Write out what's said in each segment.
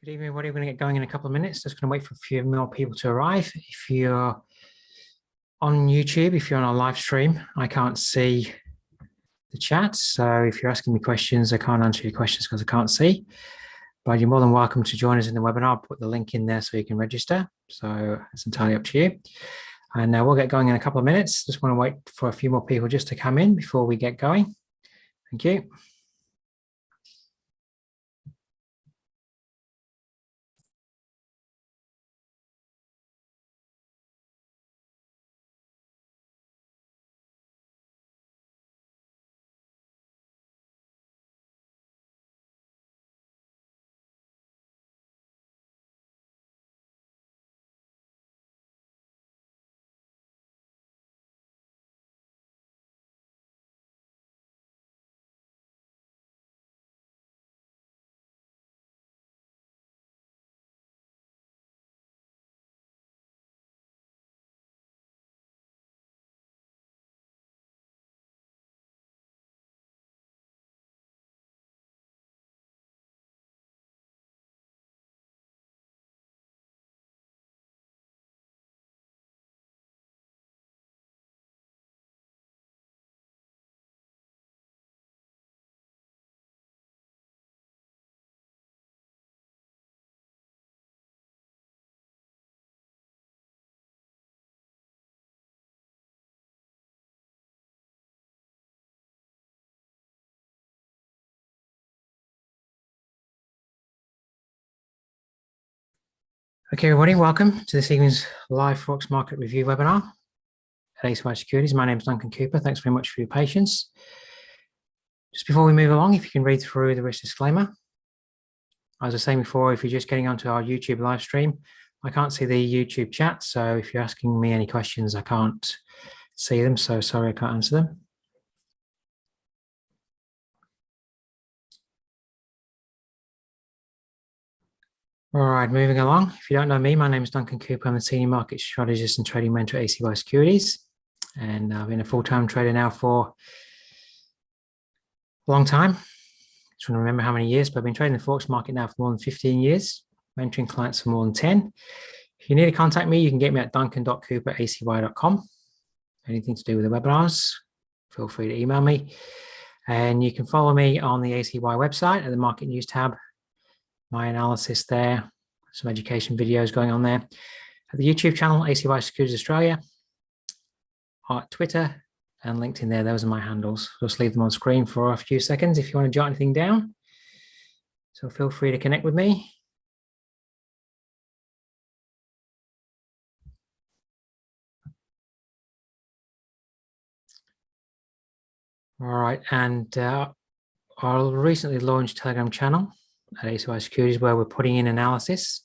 Good evening, everybody. We're going to get going in a couple of minutes. Just going to wait for a few more people to arrive. If you're on YouTube, if you're on our live stream, I can't see the chat. So if you're asking me questions, I can't answer your questions because I can't see. But you're more than welcome to join us in the webinar. I'll put the link in there so you can register. So it's entirely up to you. And we'll get going in a couple of minutes. Just want to wait for a few more people just to come in before we get going. Thank you. Okay, everybody, welcome to this evening's live Forex market review webinar at AUDJPY Securities. My name is Duncan Cooper. Thanks very much for your patience. Just before we move along, if you can read through the risk disclaimer. As I was saying before, if you're just getting onto our YouTube live stream, I can't see the YouTube chat. So if you're asking me any questions, I can't see them. So sorry, I can't answer them. All right, moving along. If you don't know me, my name is Duncan Cooper. I'm the Senior Market Strategist and Trading Mentor at AUDJPY Securities. And I've been a full-time trader now for a long time. I just want to remember how many years, but I've been trading the Forex market now for more than 15 years, mentoring clients for more than 10. If you need to contact me, you can get me at duncan.cooper@audy.com. Anything to do with the webinars, feel free to email me. And you can follow me on the AUDJPY website at the Market News tab. My analysis there, some education videos going on there. At the YouTube channel, AUDJPY Securities Australia, Twitter and LinkedIn there. Those are my handles. Just leave them on screen for a few seconds if you want to jot anything down. So feel free to connect with me. All right, and our recently launched Telegram channel at AUDJPY Securities, where we're putting in analysis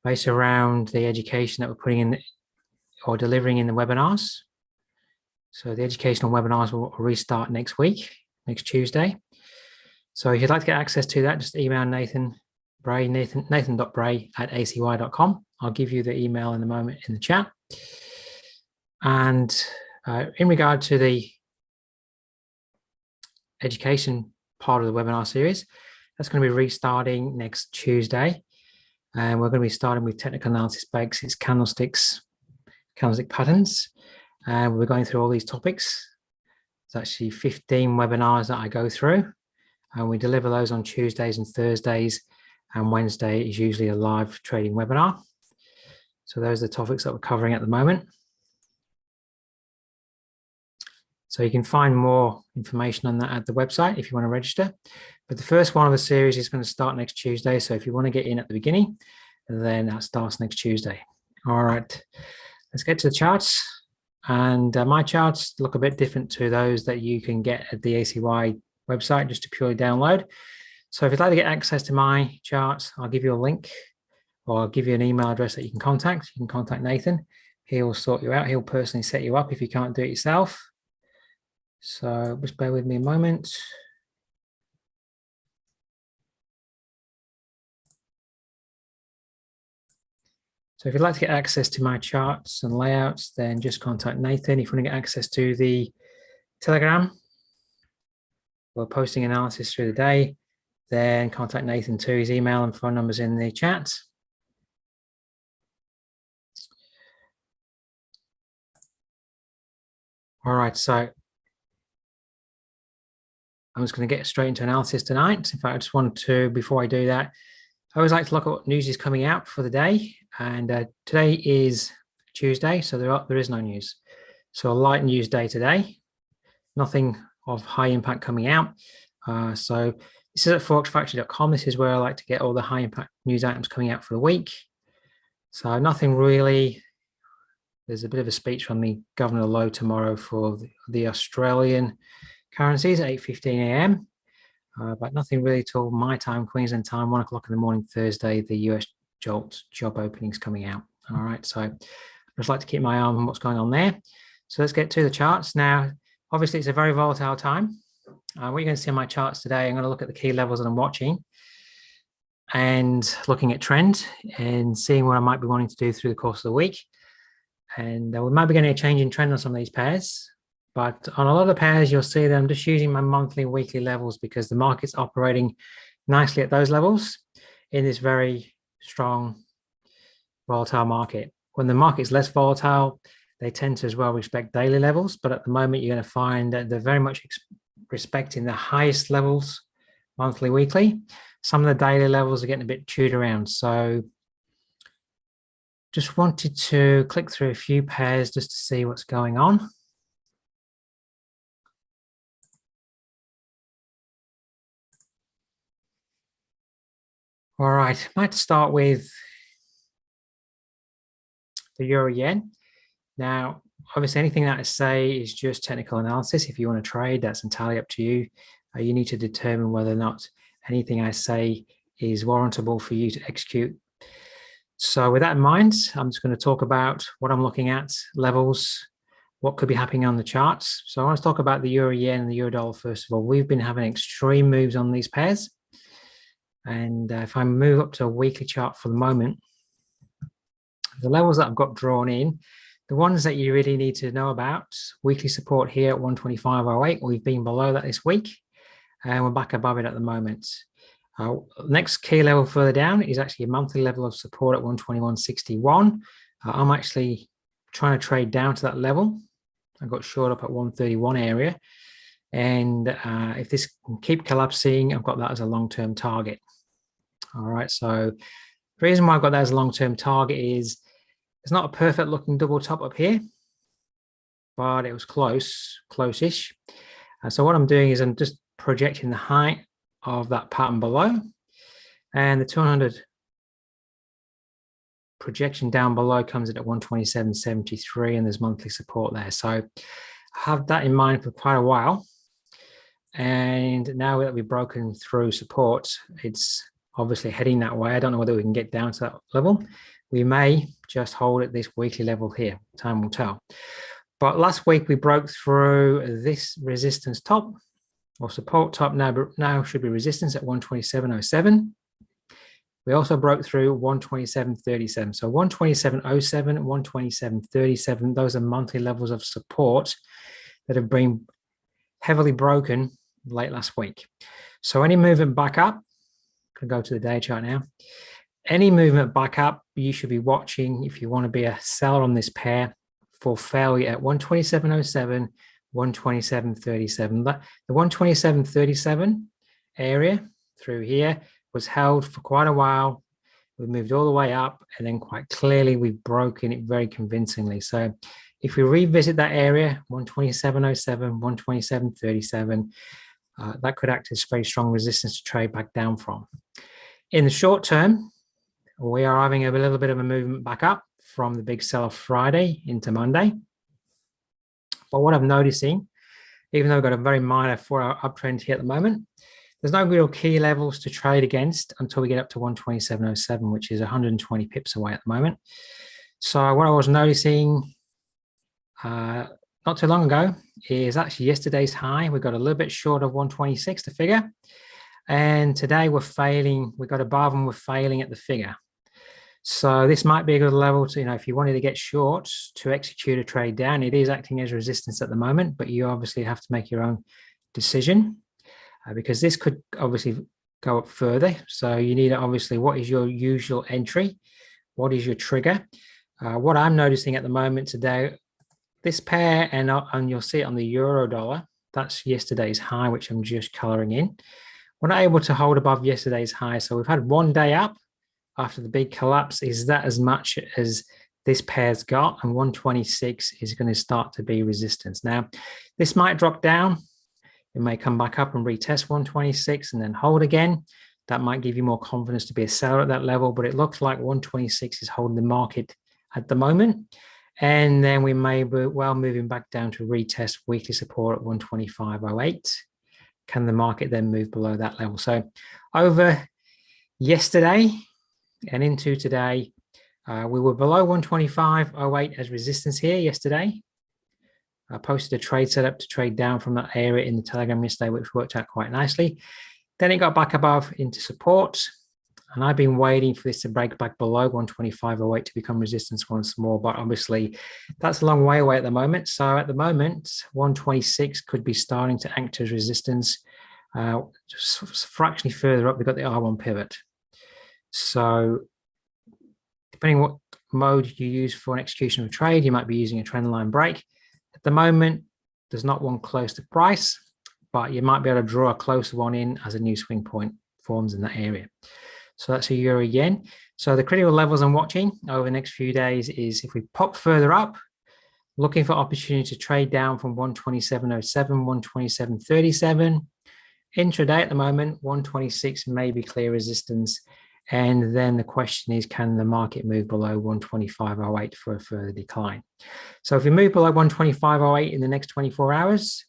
based around the education that we're putting in or delivering in the webinars. So the educational webinars will restart next week, next Tuesday. So if you'd like to get access to that, just email Nathan Bray, nathan.bray@audy.com. I'll give you the email in a moment in the chat. And in regard to the education part of the webinar series, that's going to be restarting next Tuesday. And we're going to be starting with technical analysis basics, candlestick patterns. And we're going through all these topics. It's actually 15 webinars that I go through. And we deliver those on Tuesdays and Thursdays. And Wednesday is usually a live trading webinar. So those are the topics that we're covering at the moment. So you can find more information on that at the website if you want to register. But the first one of the series is going to start next Tuesday. So if you want to get in at the beginning, then that starts next Tuesday. All right, let's get to the charts. And my charts look a bit different to those that you can get at the AUDJPY website, just to purely download. So if you'd like to get access to my charts, I'll give you a link or I'll give you an email address that you can contact. You can contact Nathan. He'll sort you out. He'll personally set you up if you can't do it yourself. So just bear with me a moment. So if you'd like to get access to my charts and layouts, then just contact Nathan. If you want to get access to the Telegram, we're posting analysis through the day. then contact Nathan too. His email and phone numbers in the chat. All right, so I'm just going to get straight into analysis tonight. In fact, I just want to, before I do that, I always like to look at what news is coming out for the day. And today is Tuesday, so there is no news. So a light news day today. Nothing of high impact coming out. So this is at forexfactory.com. This is where I like to get all the high impact news items coming out for the week. So nothing really. There's a bit of a speech from the Governor Lowe tomorrow for the Australian currencies at 8:15 a.m. But nothing really till my time, Queensland time, 1 o'clock in the morning, Thursday, the US JOLTS job openings coming out. All right, so I just like to keep my eye on what's going on there. So let's get to the charts. Now, obviously, it's a very volatile time. What you're going to see on my charts today, I'm going to look at the key levels that I'm watching and looking at trend and seeing what I might be wanting to do through the course of the week. And we might be getting a change in trend on some of these pairs. But on a lot of the pairs, you'll see that I'm just using my monthly and weekly levels because the market's operating nicely at those levels in this very strong, volatile market. When the market's less volatile, they tend to as well respect daily levels. But at the moment, you're going to find that they're very much respecting the highest levels, monthly, weekly. Some of the daily levels are getting a bit chewed around. So just wanted to click through a few pairs just to see what's going on. All right, I might start with the Euro Yen. Now, obviously, anything that I say is just technical analysis. If you want to trade, that's entirely up to you. You need to determine whether or not anything I say is warrantable for you to execute. So with that in mind, I'm just going to talk about what I'm looking at, levels, what could be happening on the charts. So I want to talk about the Euro Yen and the Euro Dollar first of all. We've been having extreme moves on these pairs. And if I move up to a weekly chart for the moment, the levels that I've got drawn in, the ones that you really need to know about, weekly support here at 125.08. We've been below that this week, and we're back above it at the moment. Next key level further down is actually a monthly level of support at 121.61. I'm actually trying to trade down to that level. I got short up at 131 area. And if this can keep collapsing, I've got that as a long-term target. All right, so the reason why I've got that as a long-term target is it's not a perfect looking double top up here, but it was close-ish. So what I'm doing is I'm just projecting the height of that pattern below, and the 200 projection down below comes in at 127.73, and there's monthly support there. So I have that in mind for quite a while. And now that we've broken through support, it's obviously heading that way. I don't know whether we can get down to that level. We may just hold at this weekly level here. Time will tell. But last week we broke through this resistance top or support top. Now should be resistance at 127.07. We also broke through 127.37. So 127.07, 127.37, those are monthly levels of support that have been heavily broken late last week. So any movement back up, I'm going to go to the day chart now. Any movement back up, you should be watching if you want to be a seller on this pair for failure at 127.07, 127.37. The 127.37 area through here was held for quite a while. We moved all the way up, and then quite clearly we've broken it very convincingly. So if we revisit that area, 127.07, 127.37, that could act as very strong resistance to trade back down from. In the short term, we are having a little bit of a movement back up from the big sell-off Friday into Monday. But what I'm noticing, even though we've got a very minor 4-hour uptrend here at the moment, there's no real key levels to trade against until we get up to 127.07, which is 120 pips away at the moment. So what I was noticing not too long ago is actually yesterday's high. We got a little bit short of 126, the figure. And today we're failing. We got above and we're failing at the figure. So this might be a good level to, if you wanted to get short to execute a trade down. It is acting as resistance at the moment, but you obviously have to make your own decision because this could obviously go up further. So you need to obviously, what is your usual entry? What is your trigger? What I'm noticing at the moment today, this pair, and you'll see it on the euro dollar, that's yesterday's high, which I'm just coloring in. We're not able to hold above yesterday's high. So we've had one day up after the big collapse. Is that as much as this pair's got? And 126 is going to start to be resistance. Now, this might drop down. It may come back up and retest 126 and then hold again. That might give you more confidence to be a seller at that level, but it looks like 126 is holding the market at the moment. And then we may be well moving back down to retest weekly support at 125.08. Can the market then move below that level? So over yesterday and into today, we were below 125.08 as resistance here yesterday. I posted a trade setup to trade down from that area in the Telegram yesterday, which worked out quite nicely. Then it got back above into support. And I've been waiting for this to break back below 125.08 to become resistance once more. But obviously, that's a long way away at the moment. So at the moment, 126 could be starting to act as resistance. Just fractionally further up, we've got the R1 pivot. So depending on what mode you use for an execution of a trade, you might be using a trend line break. At the moment, there's not one close to price, but you might be able to draw a closer one in as a new swing point forms in that area. So that's a euro yen. So the critical levels I'm watching over the next few days is if we pop further up, looking for opportunity to trade down from 127.07, 127.37. Intraday at the moment, 126 may be clear resistance. And then the question is, can the market move below 125.08 for a further decline? So if we move below 125.08 in the next 24 hours,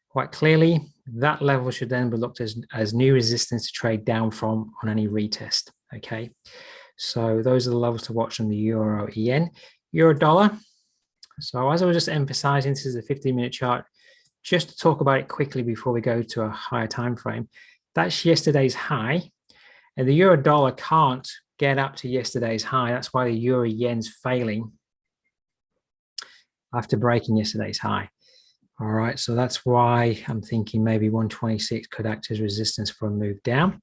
quite clearly, that level should then be looked as new resistance to trade down from on any retest, okay? So those are the levels to watch on the euro yen. Euro dollar. So as I was just emphasizing, this is a 15-minute chart. Just to talk about it quickly before we go to a higher time frame, that's yesterday's high. And the euro dollar can't get up to yesterday's high. That's why the euro yen's failing after breaking yesterday's high. All right, so that's why I'm thinking maybe 126 could act as resistance for a move down.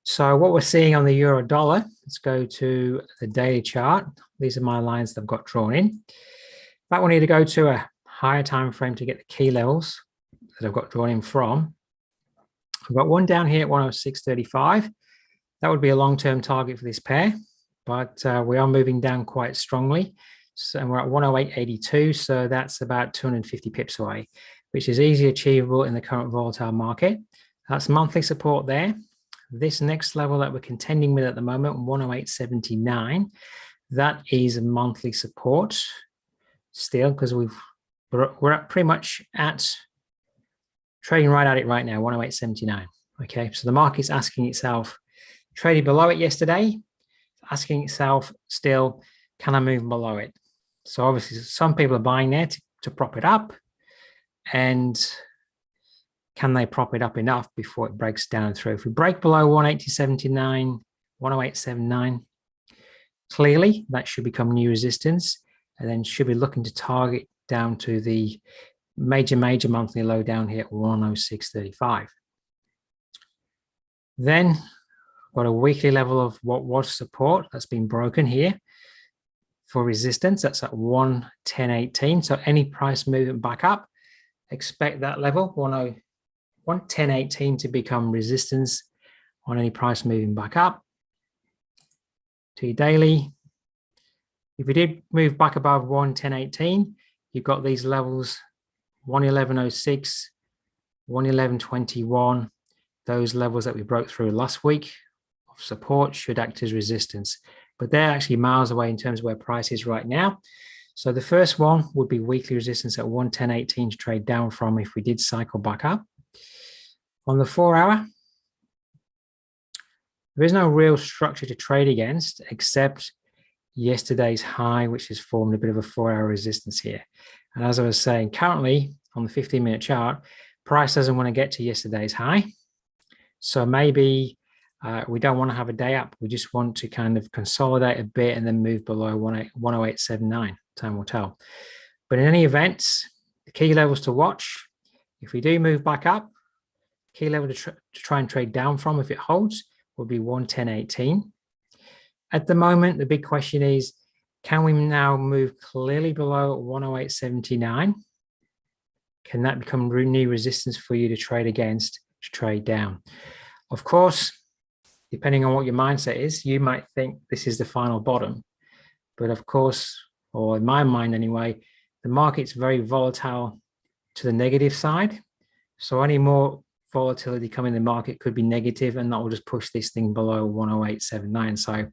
So what we're seeing on the euro dollar, let's go to the daily chart. These are my lines that I've got drawn in. But we need to go to a higher time frame to get the key levels that I've got drawn in from. I've got one down here at 106.35. That would be a long-term target for this pair, but we are moving down quite strongly. So, and we're at 108.82, so that's about 250 pips away, which is easily achievable in the current volatile market. That's monthly support there. This next level that we're contending with at the moment, 108.79, that is a monthly support still, because we're at pretty much at trading right at it right now, 108.79. Okay, so the market's asking itself, traded below it yesterday, asking itself still, can I move below it? So obviously some people are buying there to prop it up, and can they prop it up enough before it breaks down through? If we break below 180.79, 108.79, clearly that should become new resistance, and then should be looking to target down to the major monthly low down here at 106.35. Then got a weekly level of what was support that's been broken here for resistance. That's at 110.18. So any price movement back up, expect that level 110.18 to become resistance on any price moving back up. To your daily, if we did move back above 110.18, you've got these levels 111.06, 111.21. Those levels that we broke through last week of support should act as resistance, but they're actually miles away in terms of where price is right now. So the first one would be weekly resistance at 110.18 to trade down from if we did cycle back up. On the 4 hour, there is no real structure to trade against except yesterday's high, which has formed a bit of a 4 hour resistance here. And as I was saying, currently on the 15-minute chart, price doesn't want to get to yesterday's high. So maybe we don't want to have a day up. We just want to kind of consolidate a bit and then move below 108.79. Time will tell. But in any event, the key levels to watch, if we do move back up, key level to try and trade down from if it holds would be 110.18. At the moment, the big question is, can we now move clearly below 108.79? Can that become new resistance for you to trade against, to trade down? Of course, depending on what your mindset is, you might think this is the final bottom. But of course, or in my mind anyway, the market's very volatile to the negative side. So any more volatility coming in the market could be negative, and that will just push this thing below 108.79. So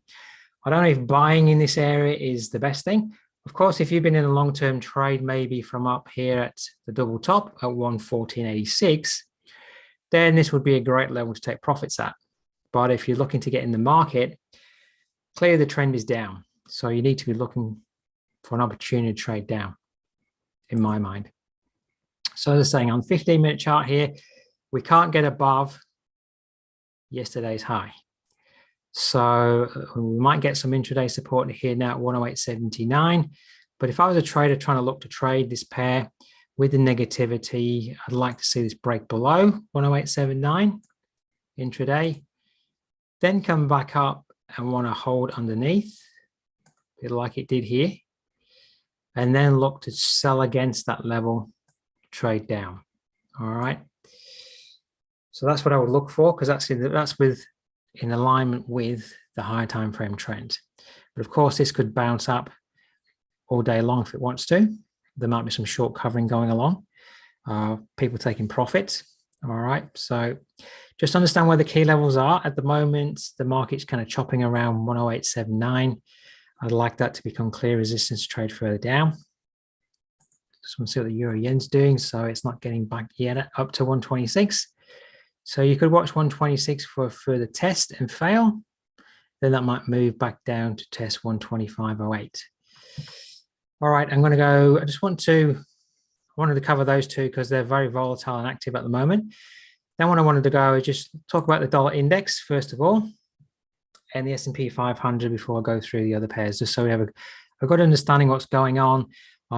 I don't know if buying in this area is the best thing. Of course, if you've been in a long-term trade, maybe from up here at the double top at 114.86, then this would be a great level to take profits at. But if you're looking to get in the market, clearly the trend is down. So you need to be looking for an opportunity to trade down, in my mind. So as I was saying, on 15-minute chart here, we can't get above yesterday's high. So we might get some intraday support here now at 108.79. But if I was a trader trying to look to trade this pair with the negativity, I'd like to see this break below 108.79 intraday, then come back up and want to hold underneath, a bit like it did here, and then look to sell against that level, trade down. All right. So that's what I would look for, because that's in alignment with the higher time frame trend. But of course, this could bounce up all day long if it wants to. There might be some short covering going along, people taking profits. All right. So just understand where the key levels are. At the moment, the market's kind of chopping around 108.79. I'd like that to become clear resistance to trade further down. Just want to see what the Euro Yen's doing. So it's not getting back yet up to 126. So you could watch 126 for a further test and fail. Then that might move back down to test 125.08. All right, I'm going to go. I wanted to cover those two because they're very volatile and active at the moment. Then what I wanted to go is just talk about the dollar index first of all, and the S&P 500 before I go through the other pairs, just so we have a good understanding of what's going on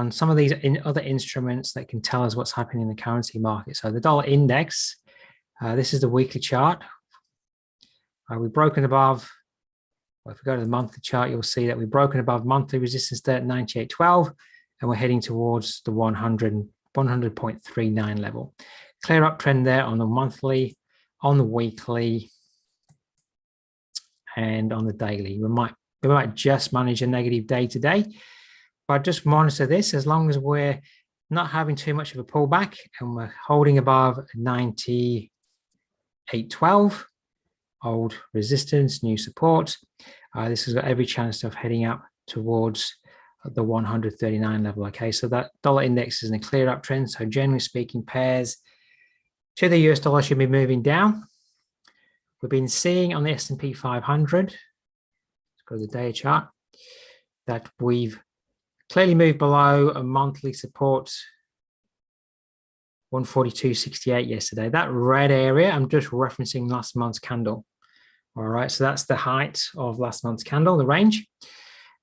some of these other instruments that can tell us what's happening in the currency market. So the dollar index, this is the weekly chart. We've broken above, well, if we go to the monthly chart, you'll see that we've broken above monthly resistance there at 98.12, and we're heading towards the 100.39 level. Clear uptrend there on the monthly, on the weekly, and on the daily. We might just manage a negative day today, but just monitor this. As long as we're not having too much of a pullback and we're holding above 98.12, old resistance, new support, this has got every chance of heading up towards the 139 level. Okay, so that dollar index is in a clear uptrend. So generally speaking, pairs to the US dollar should be moving down. We've been seeing on the S&P 500, let's go to the day chart, that we've clearly moved below a monthly support 142.68 yesterday. That red area, I'm just referencing last month's candle. All right, so that's the height of last month's candle, the range.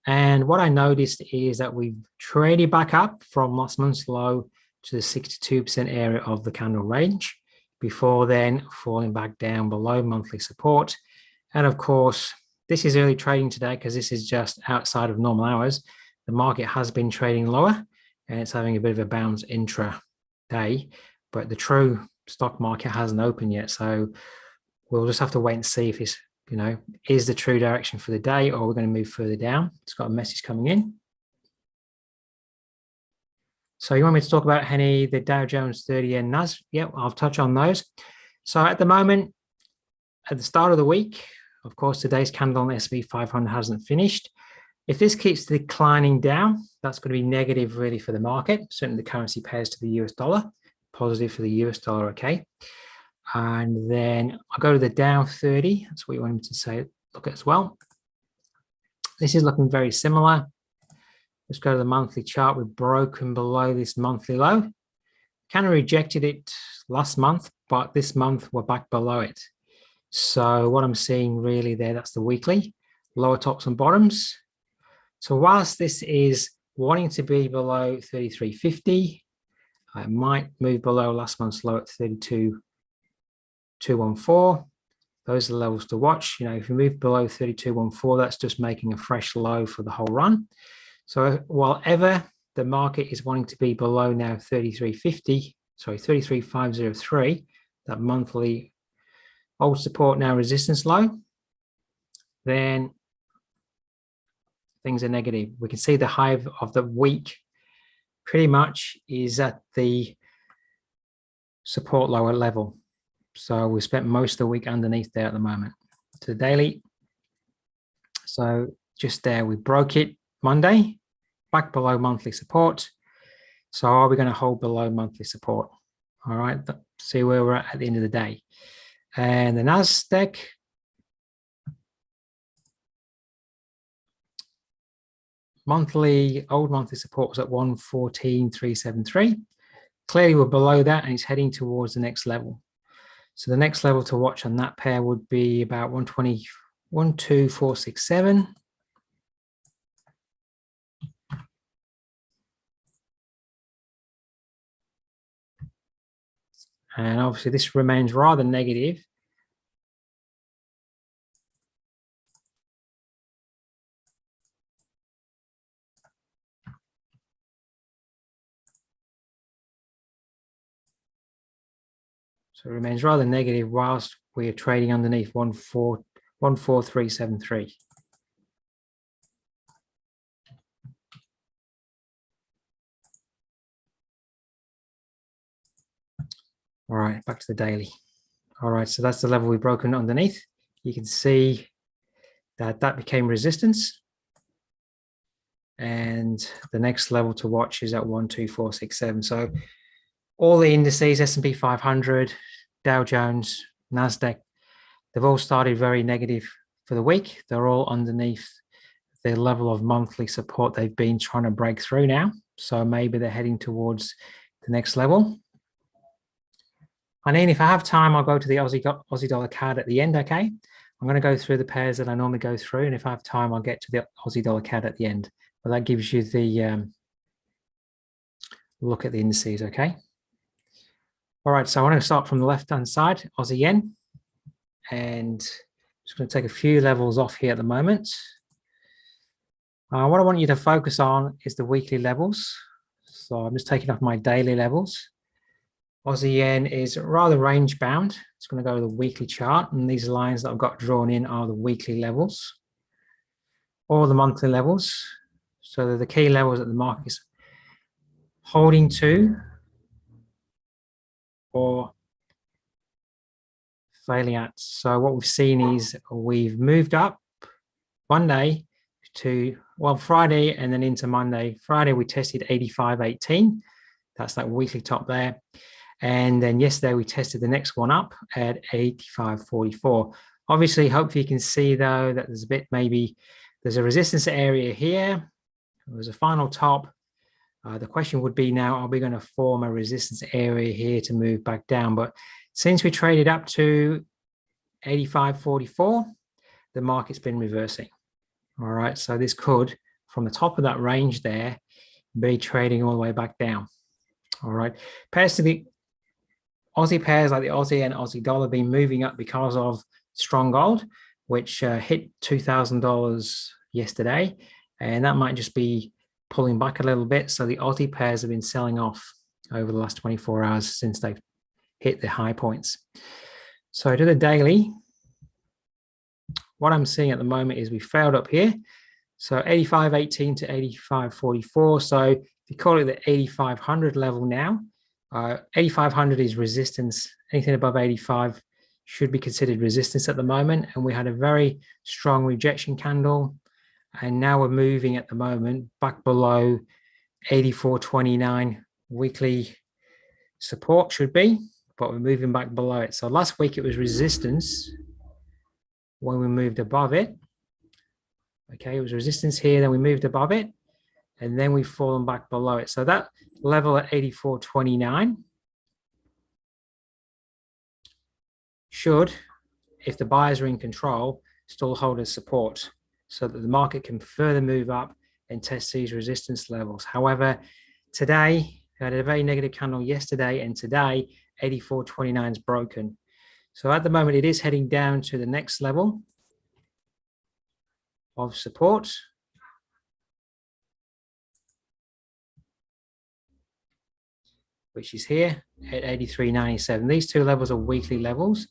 And what I noticed is that we've traded back up from last month's low to the 62% area of the candle range, before then falling back down below monthly support. And of course, this is early trading today because this is just outside of normal hours. The market has been trading lower and it's having a bit of a bounce intra-day, but the true stock market hasn't opened yet. So we'll just have to wait and see if it's, is the true direction for the day, or we're going to move further down. It's got a message coming in. So you want me to talk about Henny, the Dow Jones 30 and NAS? Yep, I'll touch on those. So at the moment, at the start of the week, of course, today's candle on the S&P 500 hasn't finished. If this keeps declining down, that's going to be negative really for the market. Certainly the currency pairs to the US dollar, positive for the US dollar, okay? And then I'll go to the Dow 30. That's what you want me to say, look at as well. This is looking very similar. Let's go to the monthly chart. We've broken below this monthly low. Kind of rejected it last month, but this month we're back below it. So what I'm seeing really there, that's the weekly, lower tops and bottoms. So whilst this is wanting to be below 33.50, I might move below last month's low at 32. 32.14. Those are the levels to watch. You know, if you move below 32.14, that's just making a fresh low for the whole run. So while ever the market is wanting to be below now 33.503, that monthly old support, now resistance low, then things are negative. We can see the high of the week pretty much is at the support lower level. So we spent most of the week underneath there at the moment. To the daily, so just there, we broke it Monday, back below monthly support. So are we going to hold below monthly support? All right, see where we're at the end of the day. And the NZDJPY, old monthly support was at 114,373. Clearly we're below that and it's heading towards the next level. So the next level to watch on that pair would be about 124.67. And obviously this remains rather negative. So it remains rather negative whilst we are trading underneath 14373. All right, back to the daily. All right, so that's the level we've broken underneath. You can see that that became resistance. And the next level to watch is at 12467. So all the indices, S&P 500, Dow Jones, NASDAQ, they've all started very negative for the week. They're all underneath the level of monthly support they've been trying to break through now. So maybe they're heading towards the next level. And then if I have time, I'll go to the Aussie dollar CAD at the end, okay? I'm going to go through the pairs that I normally go through. And if I have time, I'll get to the Aussie dollar CAD at the end. But that gives you the look at the indices, okay? All right, so I want to start from the left-hand side, Aussie Yen. And I'm just going to take a few levels off here at the moment. What I want you to focus on is the weekly levels. So I'm just taking off my daily levels. Aussie Yen is rather range bound. It's going to go to the weekly chart, and these lines that I've got drawn in are the weekly levels or the monthly levels. So they're the key levels that the market is holding to or failing at. So what we've seen is we've moved up Monday to, well, Friday and then into Monday. Friday we tested 85.18. That's that weekly top there. And then yesterday we tested the next one up at 85.44. Obviously, hopefully you can see though that there's a bit, maybe there's a resistance area here. There's a final top. The question would be now, are we going to form a resistance area here to move back down? But since we traded up to 85.44, the market's been reversing. All right, so this could, from the top of that range there, be trading all the way back down. All right, pairs to the Aussie pairs like the Aussie and Aussie dollar have been moving up because of strong gold, which hit $2,000 yesterday, and that might just be pulling back a little bit. So the Aussie pairs have been selling off over the last 24 hours since they've hit the high points. So to the daily, what I'm seeing at the moment is we failed up here. So 85.18 to 85.44. So if you call it the 8,500 level now, 8,500 is resistance. Anything above 85 should be considered resistance at the moment. And we had a very strong rejection candle. And now we're moving at the moment back below 84.29 weekly support should be, but we're moving back below it. So last week it was resistance when we moved above it. Okay, it was resistance here, then we moved above it, and then we've fallen back below it. So that level at 84.29 should, if the buyers are in control, still hold as support so that the market can further move up and test these resistance levels. However, today, we had a very negative candle yesterday, and today, 84.29 is broken. So at the moment, it is heading down to the next level of support. Which is here at 83.97. These two levels are weekly levels.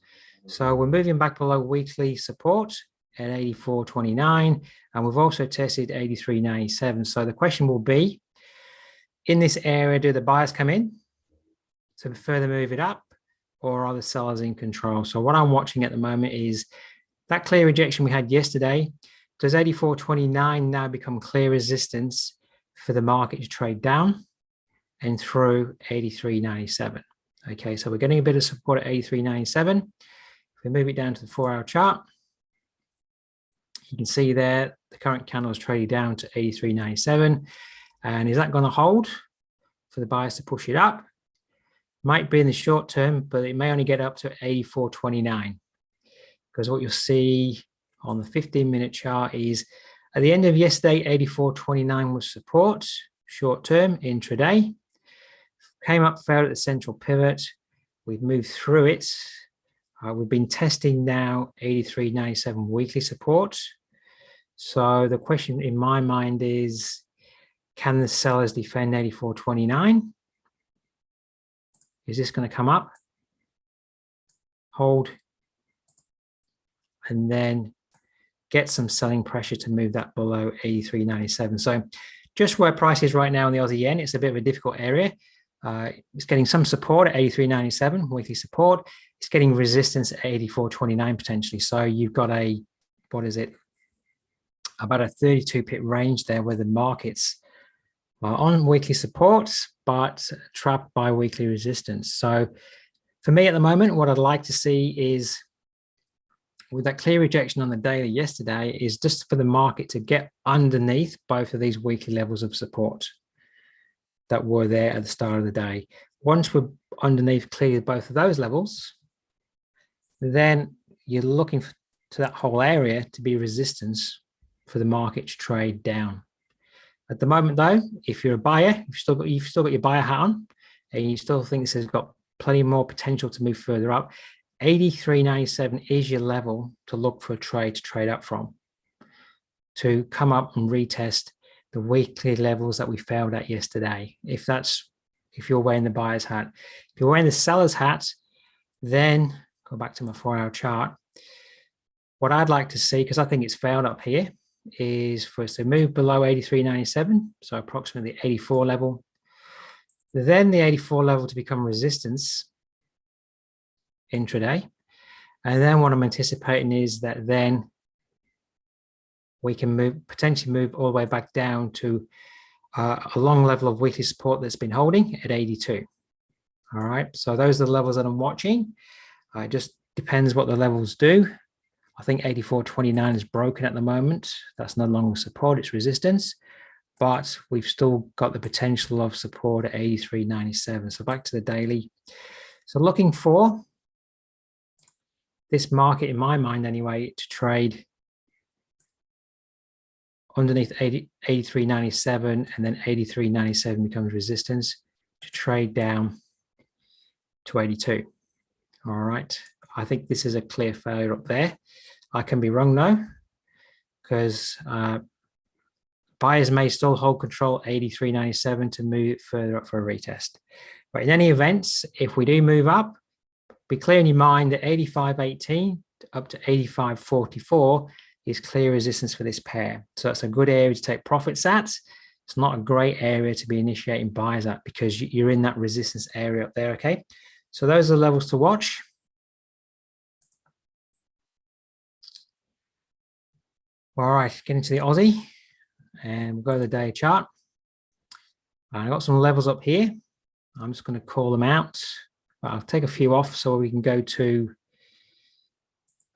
So we're moving back below weekly support at 84.29, and we've also tested 83.97. So the question will be, in this area, do the buyers come in to further move it up, or are the sellers in control? So what I'm watching at the moment is that clear rejection we had yesterday. Does 84.29 now become clear resistance for the market to trade down and through 83.97? Okay, so we're getting a bit of support at 83.97. If we move it down to the 4-hour chart, you can see there the current candle is trading down to 83.97. And is that going to hold for the buyers to push it up? Might be in the short term, but it may only get up to 84.29. Because what you'll see on the 15-minute chart is at the end of yesterday, 84.29 was support, short term, intraday. Came up, failed at the central pivot. We've moved through it. We've been testing now 83.97 weekly support. So the question in my mind is, can the sellers defend 84.29? Is this going to come up, hold, and then get some selling pressure to move that below 83.97? So just where price is right now in the Aussie Yen, it's a bit of a difficult area. It's getting some support at 83.97 weekly support. It's getting resistance at 84.29 potentially. So you've got a, what is it, about a 32 pip range there where the markets are on weekly support but trapped by weekly resistance. So for me at the moment, what I'd like to see is, with that clear rejection on the daily yesterday, is just for the market to get underneath both of these weekly levels of support that were there at the start of the day. Once we're underneath clear both of those levels, then you're looking to that whole area to be resistance for the market to trade down. At the moment though, if you're a buyer, you've still got your buyer hat on, and you still think this has got plenty more potential to move further up, 83.97 is your level to look for a trade to trade up from, to come up and retest the weekly levels that we failed at yesterday. If you're wearing the buyer's hat. If you're wearing the seller's hat, then go back to my 4-hour chart. What I'd like to see, because I think it's failed up here, is for us to move below 83.97, so approximately the 84 level. Then the 84 level to become resistance intraday. And then what I'm anticipating is that then we can potentially move all the way back down to a long level of weekly support that's been holding at 82. All right, so those are the levels that I'm watching. It just depends what the levels do. I think 84.29 is broken at the moment. That's no longer support, it's resistance. But we've still got the potential of support at 83.97. So back to the daily. So looking for this market, in my mind anyway, to trade underneath 83.97, and then 83.97 becomes resistance to trade down to 82. All right. I think this is a clear failure up there. I can be wrong though, because buyers may still hold control 83.97 to move it further up for a retest. But in any event, if we do move up, be clear in your mind that 85.18 up to 85.44 is clear resistance for this pair. So that's a good area to take profits at. It's not a great area to be initiating buys at, because you're in that resistance area up there, okay? So those are the levels to watch. All right, getting to the Aussie, and we'll go to the day chart. I've got some levels up here. I'm just going to call them out. I'll take a few off so we can go to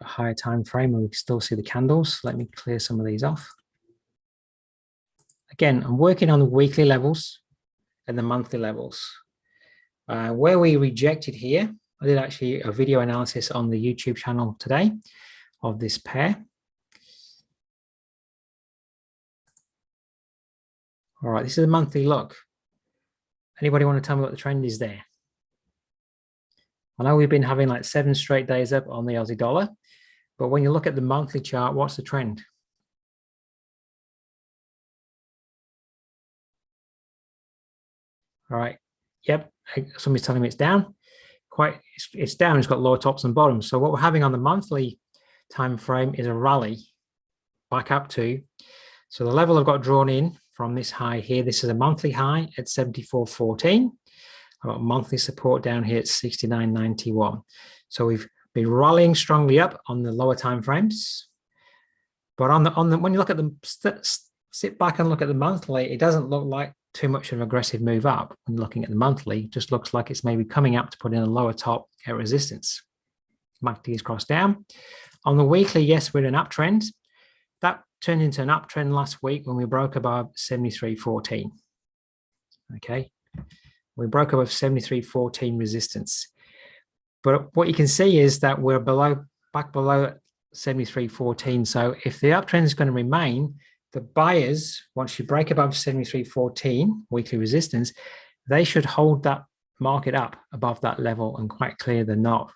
a higher time frame where we can still see the candles. Let me clear some of these off. Again, I'm working on the weekly levels and the monthly levels. Where we rejected here, I did actually a video analysis on the YouTube channel today of this pair. All right, this is a monthly look. Anybody want to tell me what the trend is there? I know we've been having like 7 straight days up on the Aussie dollar, but when you look at the monthly chart, what's the trend? All right. Yep. Somebody's telling me it's down. It's down. It's got lower tops and bottoms. So what we're having on the monthly time frame is a rally back up to. So the level I've got drawn in from this high here, this is a monthly high at 74.14. I've got monthly support down here at 69.91. So we've been rallying strongly up on the lower time frames. But on the when you look at them, sit back and look at the monthly, it doesn't look like too much of an aggressive move up. When looking at the monthly, it just looks like it's maybe coming up to put in a lower top at resistance. MACD is crossed down. On the weekly, yes, we're in an uptrend. That turned into an uptrend last week when we broke above 73.14. Okay, we broke above 73.14 resistance. But what you can see is that we're back below 73.14. So if the uptrend is going to remain, the buyers, once you break above 73.14 weekly resistance, they should hold that market up above that level, and quite clear they're not.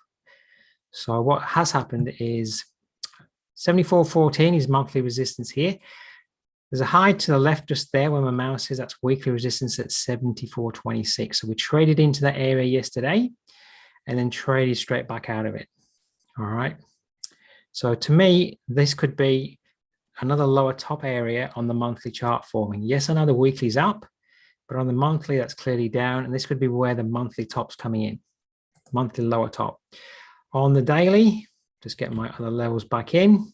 So what has happened is 74.14 is monthly resistance here. There's a high to the left just there where my mouse is. That's weekly resistance at 74.26. So we traded into that area yesterday and then traded straight back out of it. All right. So to me, this could be another lower top area on the monthly chart forming. Yes, I know the weekly's up, but on the monthly, that's clearly down. And this could be where the monthly top's coming in, monthly lower top. On the daily, just get my other levels back in.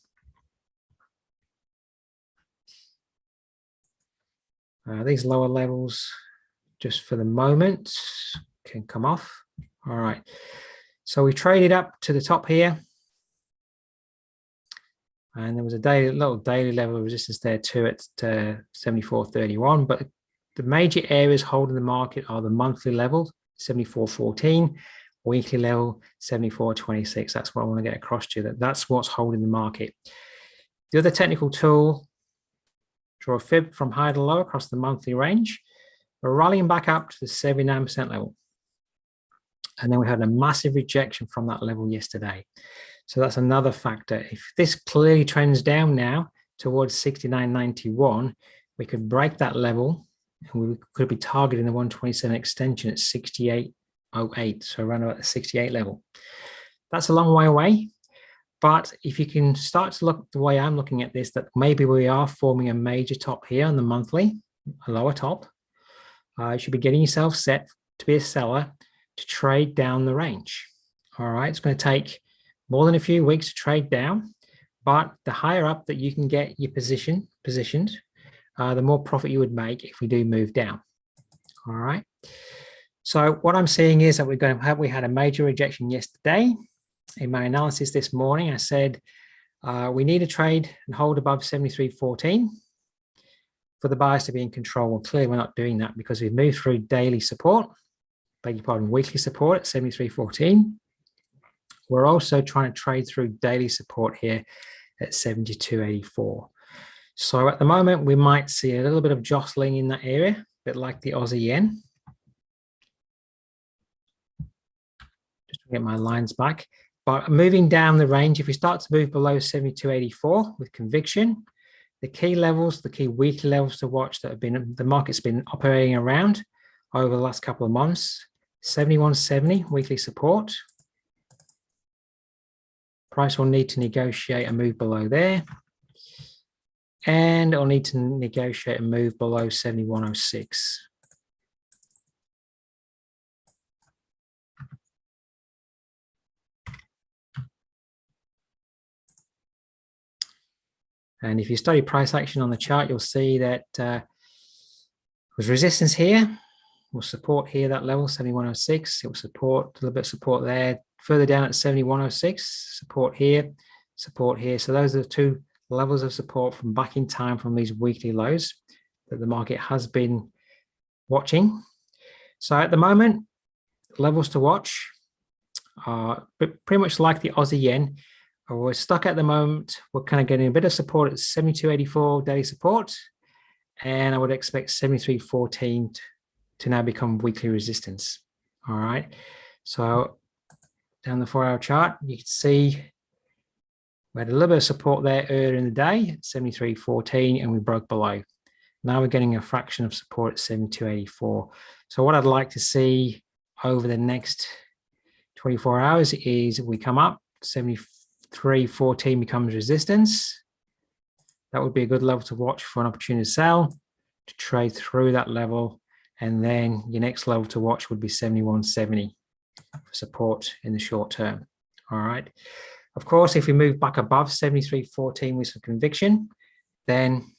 These lower levels, just for the moment, can come off. All right. So we traded up to the top here. And there was a little daily level of resistance there too at 74.31. But the major areas holding the market are the monthly level, 74.14, weekly level, 74.26. That's what I want to get across to you. That's what's holding the market. The other technical tool, draw a fib from high to low across the monthly range. We're rallying back up to the 79% level. And then we had a massive rejection from that level yesterday. So that's another factor. If this clearly trends down now towards 69.91, we could break that level and we could be targeting the 127 extension at 68.08, so around about the 68 level. That's a long way away. But if you can start to look the way I'm looking at this, that maybe we are forming a major top here on the monthly, a lower top, you should be getting yourself set to be a seller to trade down the range. All right, it's going to take more than a few weeks to trade down, but the higher up that you can get your positioned, the more profit you would make if we do move down. All right. So what I'm seeing is that we had a major rejection yesterday. In my analysis this morning, I said we need to trade and hold above 73.14 for the buyers to be in control. Well, clearly we're not doing that because we've moved through daily support, weekly support at 73.14. We're also trying to trade through daily support here at 72.84. So at the moment, we might see a little bit of jostling in that area, a bit like the Aussie Yen. Just to get my lines back. But moving down the range, if we start to move below 72.84 with conviction, the key levels, the key weekly levels to watch that have been, the market's been operating around over the last couple of months, 71.70 weekly support. Price will need to negotiate a move below there. And it'll need to negotiate a move below 71.06. And if you study price action on the chart, you'll see that there's resistance here. We'll support here, that level, 71.06. It will support, a little bit of support there. Further down at 71.06, support here, support here. So those are the two levels of support from back in time from these weekly lows that the market has been watching. So at the moment, levels to watch are pretty much like the Aussie Yen. We're stuck at the moment. We're kind of getting a bit of support at 72.84 daily support. And I would expect 73.14 to now become weekly resistance. All right. So down the 4-hour chart, you can see we had a little bit of support there earlier in the day, 73.14, and we broke below. Now we're getting a fraction of support at 72.84. So what I'd like to see over the next 24 hours is we come up, 73.14 becomes resistance. That would be a good level to watch for an opportunity to sell, to trade through that level. And then your next level to watch would be 71.70 for support in the short term. All right. Of course, if we move back above 73.14 with some conviction, then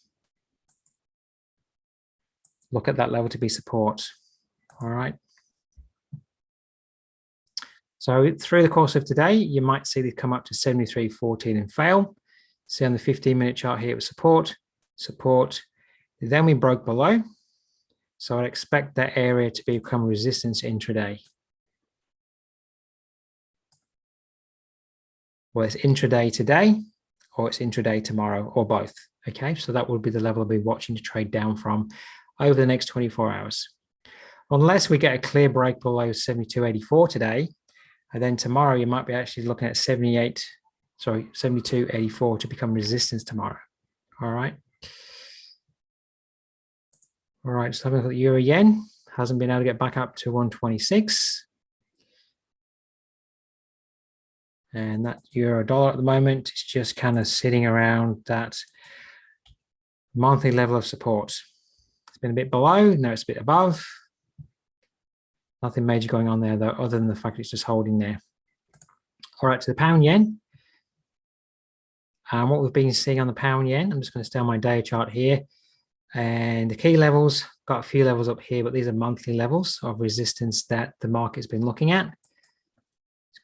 look at that level to be support. All right. So through the course of today, you might see this come up to 73.14 and fail. See on the 15-minute chart here, it was support, support. Then we broke below. So I'd expect that area to become resistance intraday. Well, it's intraday today, or it's intraday tomorrow, or both. Okay, so that would be the level I'll be watching to trade down from over the next 24 hours. Unless we get a clear break below 72.84 today, and then tomorrow you might be actually looking at 72.84 to become resistance tomorrow. All right. All right, so having a look at Euro Yen, hasn't been able to get back up to 126. And that euro dollar at the moment is just kind of sitting around that monthly level of support. It's been a bit below, now it's a bit above. Nothing major going on there though, other than the fact it's just holding there. All right, to the pound yen. And what we've been seeing on the pound yen, I'm just going to stay on my day chart here. And the key levels, got a few levels up here, but these are monthly levels of resistance that the market's been looking at.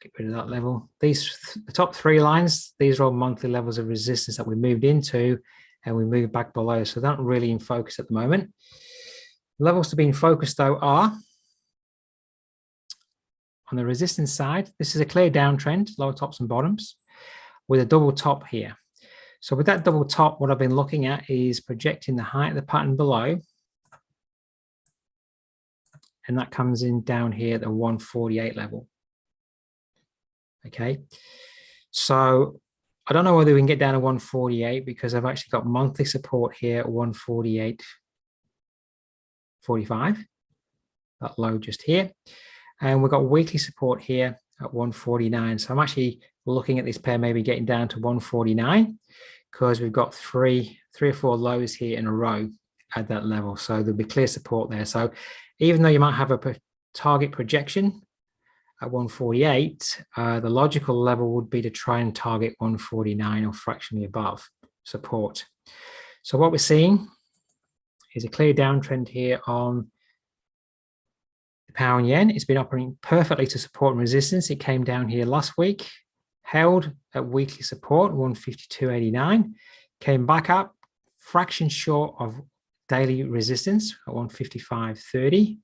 Get rid of that level. These, the top 3 lines, these are all monthly levels of resistance that we moved into and we moved back below. So they're not really in focus at the moment. Levels to be in focus though are on the resistance side. This is a clear downtrend, lower tops and bottoms with a double top here. So with that double top, what I've been looking at is projecting the height of the pattern below. And that comes in down here at the 148 level. Okay, so I don't know whether we can get down to 148 because I've actually got monthly support here at 148.45, that low just here. And we've got weekly support here at 149. So I'm actually looking at this pair maybe getting down to 149 because we've got three or four lows here in a row at that level. So there'll be clear support there. So even though you might have a target projection at 148, the logical level would be to try and target 149 or fractionally above support. So what we're seeing is a clear downtrend here on the pound yen. It's been operating perfectly to support and resistance. It came down here last week, held at weekly support 152.89, came back up fraction short of daily resistance at 155.30.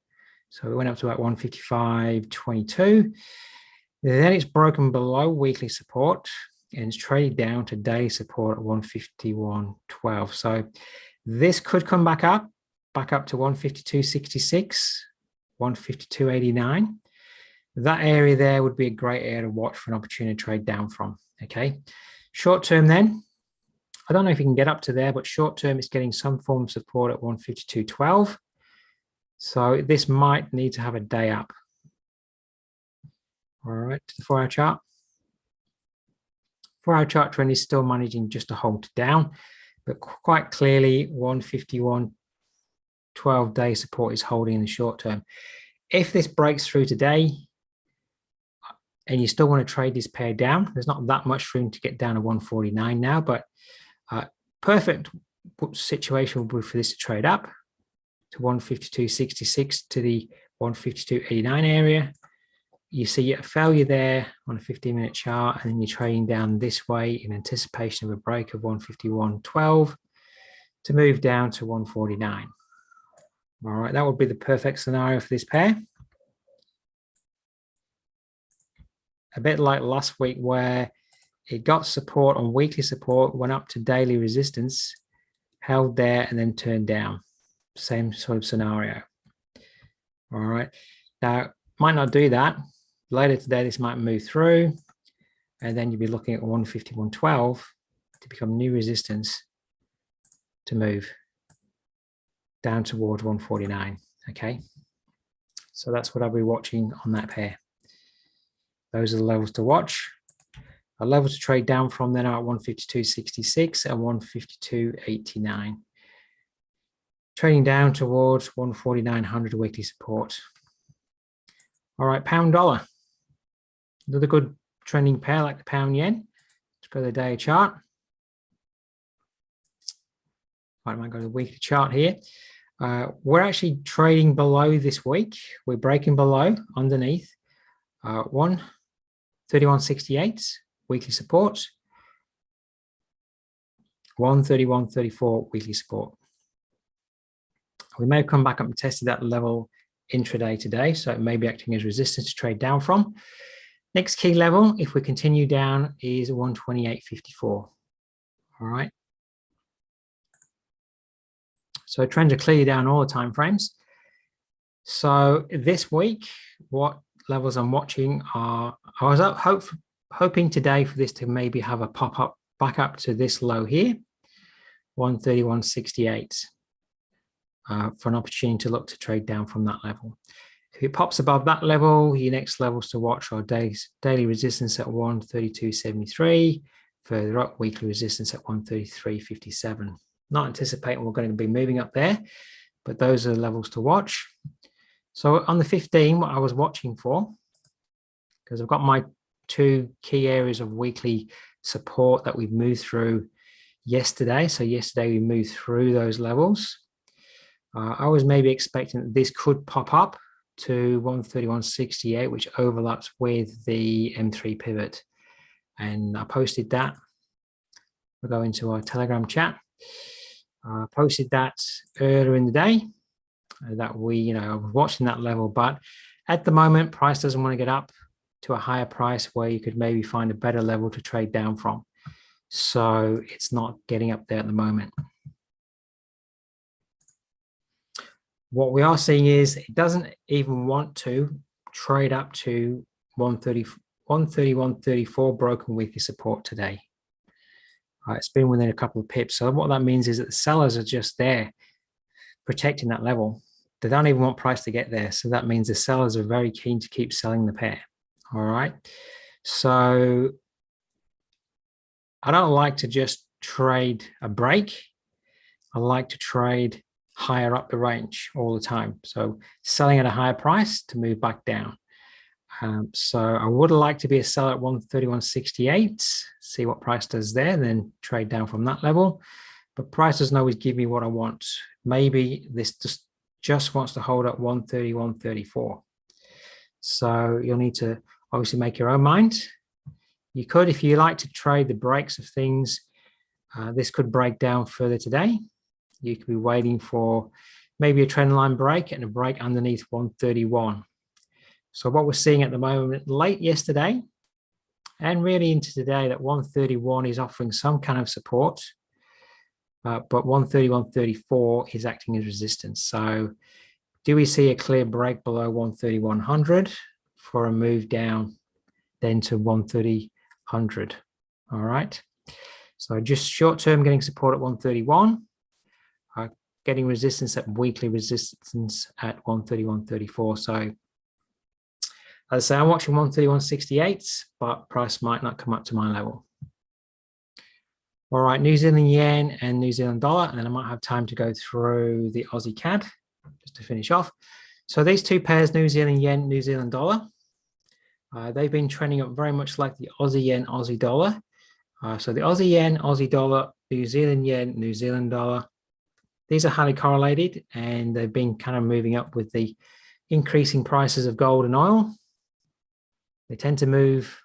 So it went up to about 155.22. Then it's broken below weekly support and it's traded down to daily support at 151.12. So this could come back up to 152.66, 152.89. That area there would be a great area to watch for an opportunity to trade down from. Okay. Short term then, I don't know if you can get up to there, but short term it's getting some form of support at 152.12. So this might need to have a day up. All right, to the 4-hour chart. 4-hour chart trend is still managing just to hold down, but quite clearly 151.12 day support is holding in the short term. If this breaks through today and you still want to trade this pair down, there's not that much room to get down to 149 now, but perfect situation would be for this to trade up to 152.66 to the 152.89 area. You see a failure there on a 15-minute chart, and then you're trading down this way in anticipation of a break of 151.12 to move down to 149. All right, that would be the perfect scenario for this pair. A bit like last week where it got support on weekly support, went up to daily resistance, held there and then turned down. Same sort of scenario. All right. Now, might not do that Later today, this might move through, and then you'll be looking at 150, 112 to become new resistance to move down towards 149. Okay, so that's what I'll be watching on that pair. Those are the levels to watch. A level to trade down from then are at 152.66 and 152.89. Trading down towards 149.00 weekly support. All right, pound dollar. Another good trending pair like the pound yen. Let's go to the daily chart. I might go to the weekly chart here. We're actually trading below this week. We're breaking below underneath 131.68 weekly support, 131.34 weekly support. We may have come back up and tested that level intraday today, so it may be acting as resistance to trade down from. Next key level, if we continue down, is 128.54. All right. So trends are clearly down all the time frames. So this week, what levels I'm watching are, I was hoping today for this to maybe have a pop up back up to this low here, 131.68, for an opportunity to look to trade down from that level. If it pops above that level, your next levels to watch are daily resistance at 132.73, further up weekly resistance at 133.57. Not anticipating we're going to be moving up there, but those are the levels to watch. So on the 15, what I was watching for, because I've got my two key areas of weekly support that we've moved through yesterday. So yesterday we moved through those levels. I was maybe expecting that this could pop up to 131.68, which overlaps with the M3 pivot. And I posted that. We'll go into our Telegram chat. Posted that earlier in the day that we, I was watching that level, but at the moment, price doesn't want to get up to a higher price where you could maybe find a better level to trade down from. So it's not getting up there at the moment. What we are seeing is it doesn't even want to trade up to 131.34 broken weekly support today. It's been within a couple of pips. So what that means is that the sellers are just there protecting that level. They don't even want price to get there. So that means the sellers are very keen to keep selling the pair. All right. So I don't like to just trade a break. I like to trade higher up the range all the time. So selling at a higher price to move back down. So I would like to be a seller at 131.68, see what price does there, then trade down from that level. But price doesn't always give me what I want. Maybe this just wants to hold at 131.34. So you'll need to obviously make your own mind. You could, if you like to trade the breaks of things, this could break down further today. You could be waiting for maybe a trend line break and a break underneath 131. So what we're seeing at the moment, late yesterday and really into today, that 131 is offering some kind of support, but 131.34 is acting as resistance. So do we see a clear break below 131.100 for a move down then to 130.100? All right. So just short term getting support at 131, getting resistance at weekly resistance at 131.34. So as I say, I'm watching 131.68, but price might not come up to my level. All right, New Zealand yen and New Zealand dollar, and then I might have time to go through the Aussie CAD just to finish off. So these two pairs, New Zealand yen, New Zealand dollar, they've been trending up very much like the Aussie yen, Aussie dollar. So the Aussie yen, Aussie dollar, New Zealand yen, New Zealand dollar, these are highly correlated, and they've been kind of moving up with the increasing prices of gold and oil. They tend to move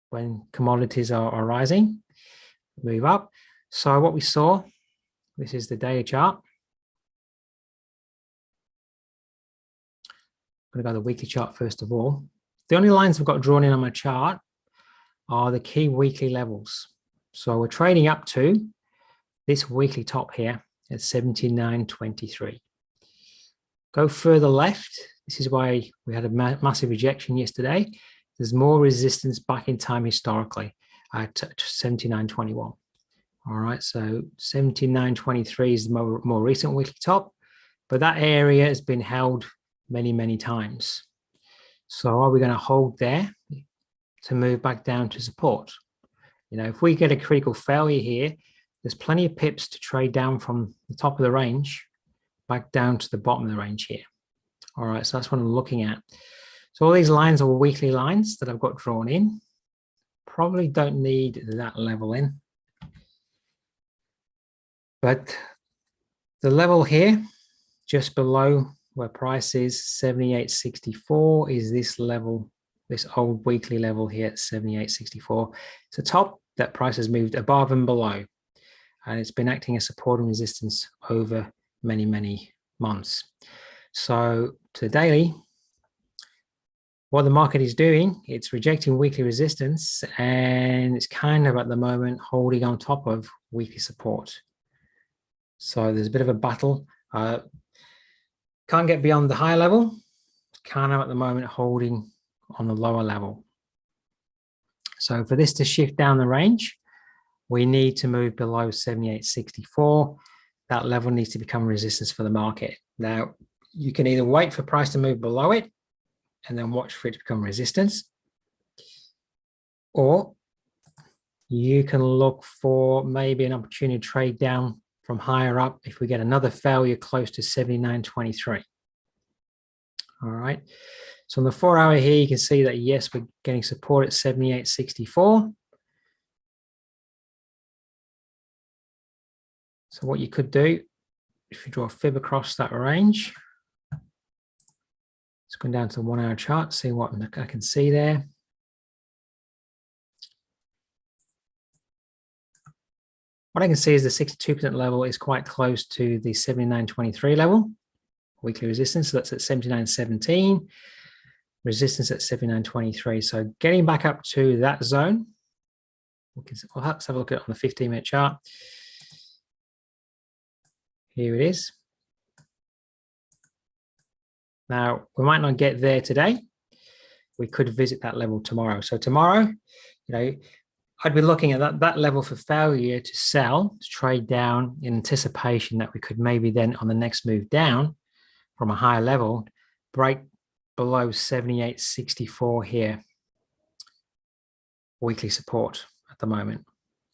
when commodities are rising, move up. So what we saw, this is the daily chart. I'm going to go to the weekly chart first of all. The only lines I've got drawn in on my chart are the key weekly levels. So we're trading up to this weekly top here at 79.23. Go further left. This is why we had a massive rejection yesterday. there's more resistance back in time historically at 79.21. All right, so 79.23 is the more recent weekly top, but that area has been held many, many times. So are we going to hold there to move back down to support? You know, if we get a critical failure here, there's plenty of pips to trade down from the top of the range back down to the bottom of the range here. All right, so that's what I'm looking at. So all these lines are weekly lines that I've got drawn in. Probably don't need that level in. But the level here, just below where price is 78.64, is this level, this old weekly level here at 78.64. It's a top that price has moved above and below, and it's been acting as support and resistance over many, many months. So to the daily, what the market is doing, it's rejecting weekly resistance, and it's kind of at the moment holding on top of weekly support. So there's a bit of a battle. Can't get beyond the high level, kind of at the moment holding on the lower level. So for this to shift down the range, we need to move below 78.64. That level needs to become resistance for the market. Now, you can either wait for price to move below it and then watch for it to become resistance, or you can look for maybe an opportunity to trade down from higher up if we get another failure close to 79.23. All right. So on the 4 hour here, you can see that, yes, we're getting support at 78.64. So what you could do, if you draw a fib across that range, it's going down to the 1 hour chart, see what I can see there. What I can see is the 62% level is quite close to the 79.23 level, weekly resistance. So that's at 79.17, resistance at 79.23. So getting back up to that zone, we'll have to have a look at it on the 15-minute chart. Here it is. Now, we might not get there today. We could visit that level tomorrow. So tomorrow, you know, I'd be looking at that level for failure to sell, to trade down in anticipation that we could maybe then on the next move down from a higher level, break below 78.64 here. Weekly support at the moment.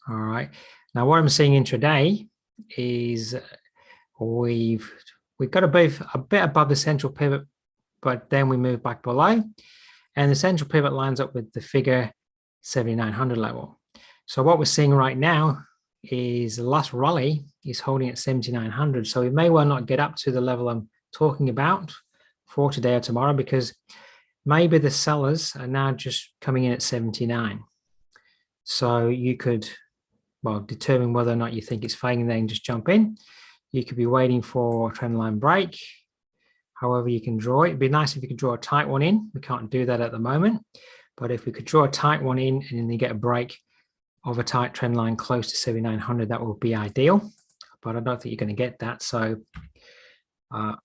All right. Now, what I'm seeing intraday is we've got a bit above the central pivot, but then we move back below, and the central pivot lines up with the figure 7,900 level. So what we're seeing right now is the last rally is holding at 7,900. So we may well not get up to the level I'm talking about for today or tomorrow, because maybe the sellers are now just coming in at 79. So you could, well, determine whether or not you think it's failing, then just jump in. You could be waiting for a trend line break. However you can draw it. It'd be nice if you could draw a tight one in. We can't do that at the moment. But if we could draw a tight one in and then you get a break of a tight trend line close to 7,900, that would be ideal. But I don't think you're going to get that. So I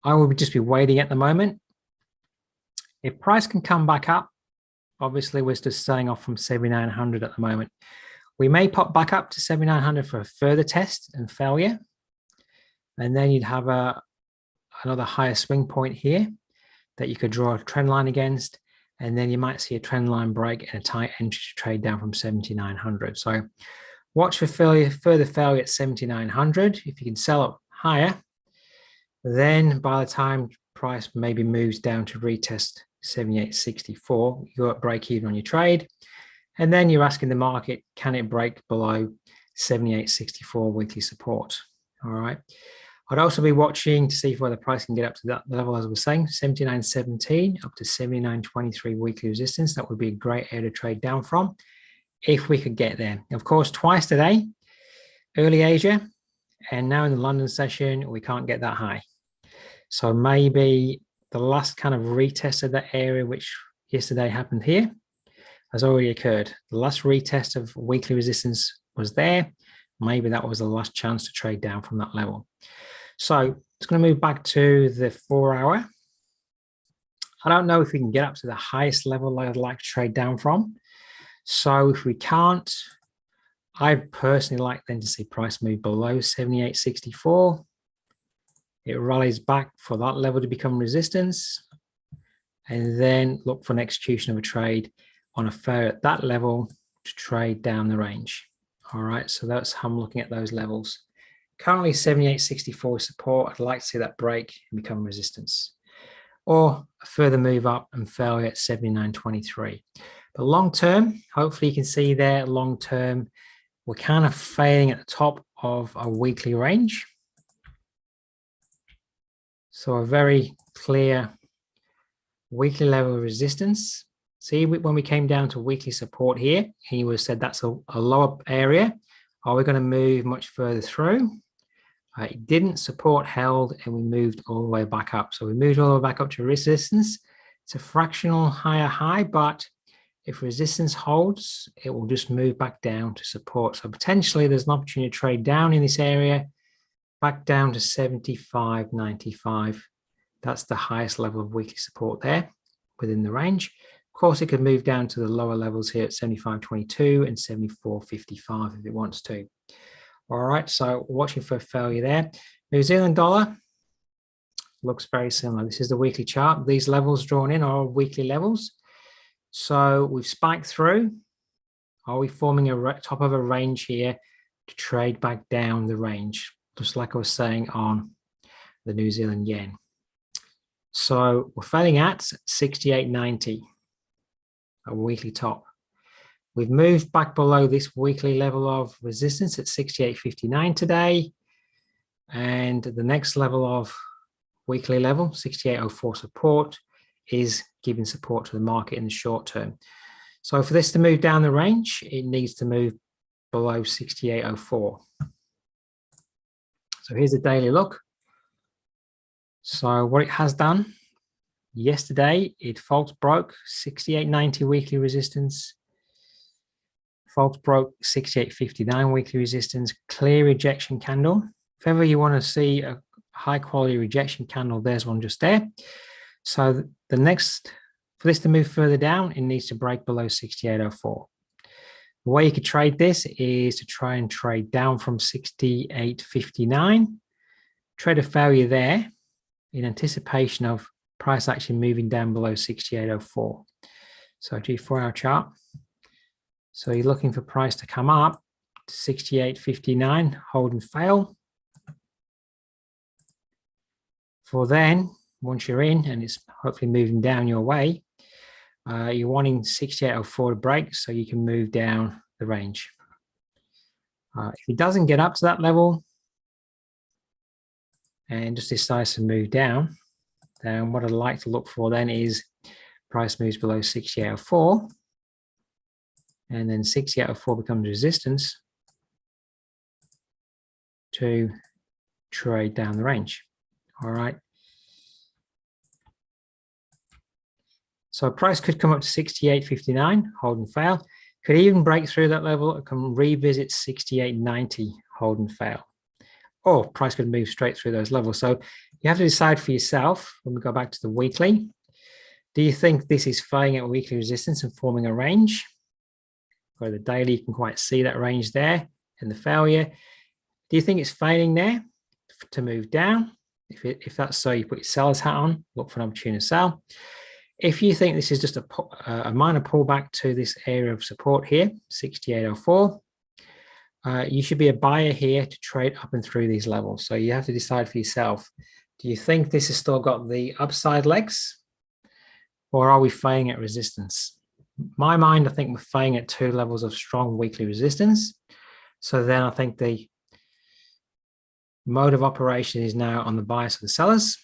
will just be waiting at the moment. If price can come back up, obviously we're just selling off from 7,900 at the moment. We may pop back up to 7,900 for a further test and failure. And then you'd have another higher swing point here that you could draw a trend line against. And then you might see a trend line break and a tight entry to trade down from 7,900. So watch for further failure at 7,900. If you can sell up higher, then by the time price maybe moves down to retest 78.64, you're at break even on your trade. And then you're asking the market, can it break below 78.64 weekly support? All right. I'd also be watching to see if whether price can get up to that level, as I was saying, 79.17 up to 79.23 weekly resistance. That would be a great area to trade down from if we could get there. Of course, twice today, early Asia, and now in the London session, we can't get that high. So maybe the last kind of retest of that area, which yesterday happened here, has already occurred. The last retest of weekly resistance was there. Maybe that was the last chance to trade down from that level. So it's going to move back to the 4 hour. I don't know if we can get up to the highest level I'd like to trade down from. So if we can't, I'd personally like then to see price move below 78.64. It rallies back for that level to become resistance, and then look for an execution of a trade on a fair at that level to trade down the range. All right, so that's how I'm looking at those levels. Currently 78.64 support. I'd like to see that break and become resistance, or a further move up and failure at 79.23. But long term, hopefully you can see there, long term, we're kind of failing at the top of a weekly range. So a very clear weekly level of resistance. See, when we came down to weekly support here, he would have said that's a lower area. Are we going to move much further through? It didn't, support held, and we moved all the way back up. So we moved all the way back up to resistance. It's a fractional higher high, but if resistance holds, it will just move back down to support. So potentially there's an opportunity to trade down in this area, back down to 75.95. That's the highest level of weekly support there within the range. Of course, it could move down to the lower levels here at 75.22 and 74.55 if it wants to. All right, so watching for a failure there. New Zealand dollar looks very similar. This is the weekly chart. These levels drawn in are weekly levels. So we've spiked through. Are we forming a top of a range here to trade back down the range? Just like I was saying on the New Zealand yen. So we're failing at 68.90, a weekly top. We've moved back below this weekly level of resistance at 68.59 today. And the next level of weekly level, 68.04 support, is giving support to the market in the short term. So for this to move down the range, it needs to move below 68.04. So here's a daily look. So what it has done, yesterday, it false broke 68.90 weekly resistance, false broke 68.59 weekly resistance, clear rejection candle. If ever you want to see a high quality rejection candle, there's one just there. So the next, for this to move further down, it needs to break below 68.04. The way you could trade this is to try and trade down from 68.59, trade a failure there in anticipation of price actually moving down below 68.04. So G4-hour chart. So you're looking for price to come up to 68.59, hold and fail. For then, once you're in and it's hopefully moving down your way, you're wanting 68.04 to break so you can move down the range. If it doesn't get up to that level and just decides to move down, then what I'd like to look for then is price moves below 68.04, and then 68.04 becomes resistance to trade down the range. All right. So price could come up to 68.59, hold and fail. Could even break through that level and come revisit 68.90, hold and fail. Or price could move straight through those levels. So you have to decide for yourself when we go back to the weekly. Do you think this is failing at weekly resistance and forming a range? Or the daily, you can quite see that range there and the failure. Do you think it's failing there to move down? If that's so, you put your seller's hat on, look for an opportunity to sell. If you think this is just a minor pullback to this area of support here, 68.04, you should be a buyer here to trade up and through these levels. So you have to decide for yourself. Do you think this has still got the upside legs, or are we failing at resistance? My mind, I think we're failing at two levels of strong weekly resistance. So then I think the mode of operation is now on the bias of the sellers.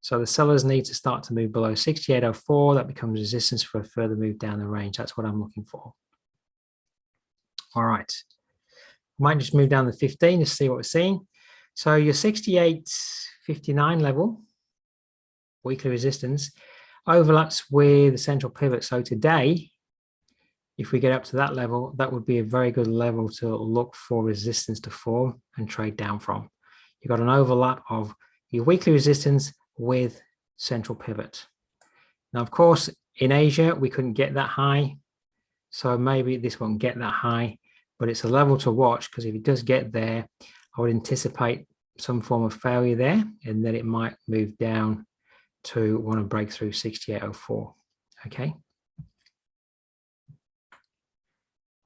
So the sellers need to start to move below 68.04. That becomes resistance for a further move down the range. That's what I'm looking for. All right. Might just move down the 15 to see what we're seeing. So your 68.59 level, weekly resistance, overlaps with the central pivot. So today, if we get up to that level, that would be a very good level to look for resistance to form and trade down from. You've got an overlap of your weekly resistance with central pivot. Now, of course, in Asia, we couldn't get that high. So maybe this won't get that high, but it's a level to watch, because if it does get there, I would anticipate some form of failure there, and then it might move down to want to break through 68.04. Okay.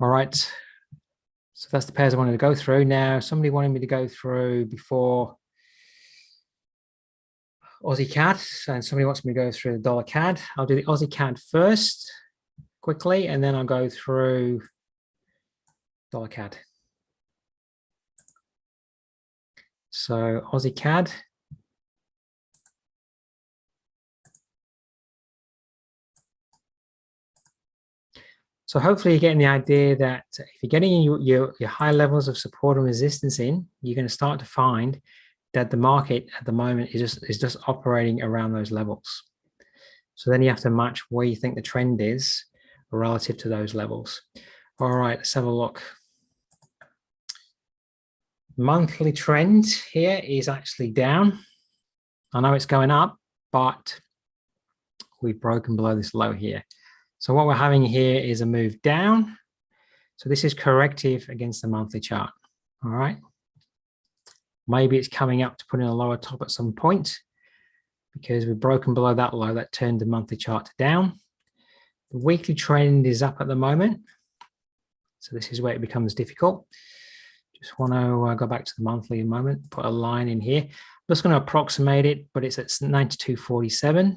All right. So that's the pairs I wanted to go through. Now, somebody wanted me to go through before Aussie CAD, and somebody wants me to go through the dollar CAD. I'll do the Aussie CAD first quickly, and then I'll go through dollar CAD. So Aussie CAD. So hopefully you're getting the idea that if you're getting your high levels of support and resistance in, you're going to start to find that the market at the moment is just operating around those levels. So then you have to match where you think the trend is relative to those levels. All right, let's have a look. Monthly trend here is actually down. I know it's going up, but we've broken below this low here. So what we're having here is a move down. So this is corrective against the monthly chart. All right. Maybe it's coming up to put in a lower top at some point, because we've broken below that low that turned the monthly chart to down. The weekly trend is up at the moment. So this is where it becomes difficult. Just want to go back to the monthly in a moment, put a line in here. I'm just going to approximate it, but it's at 92.47.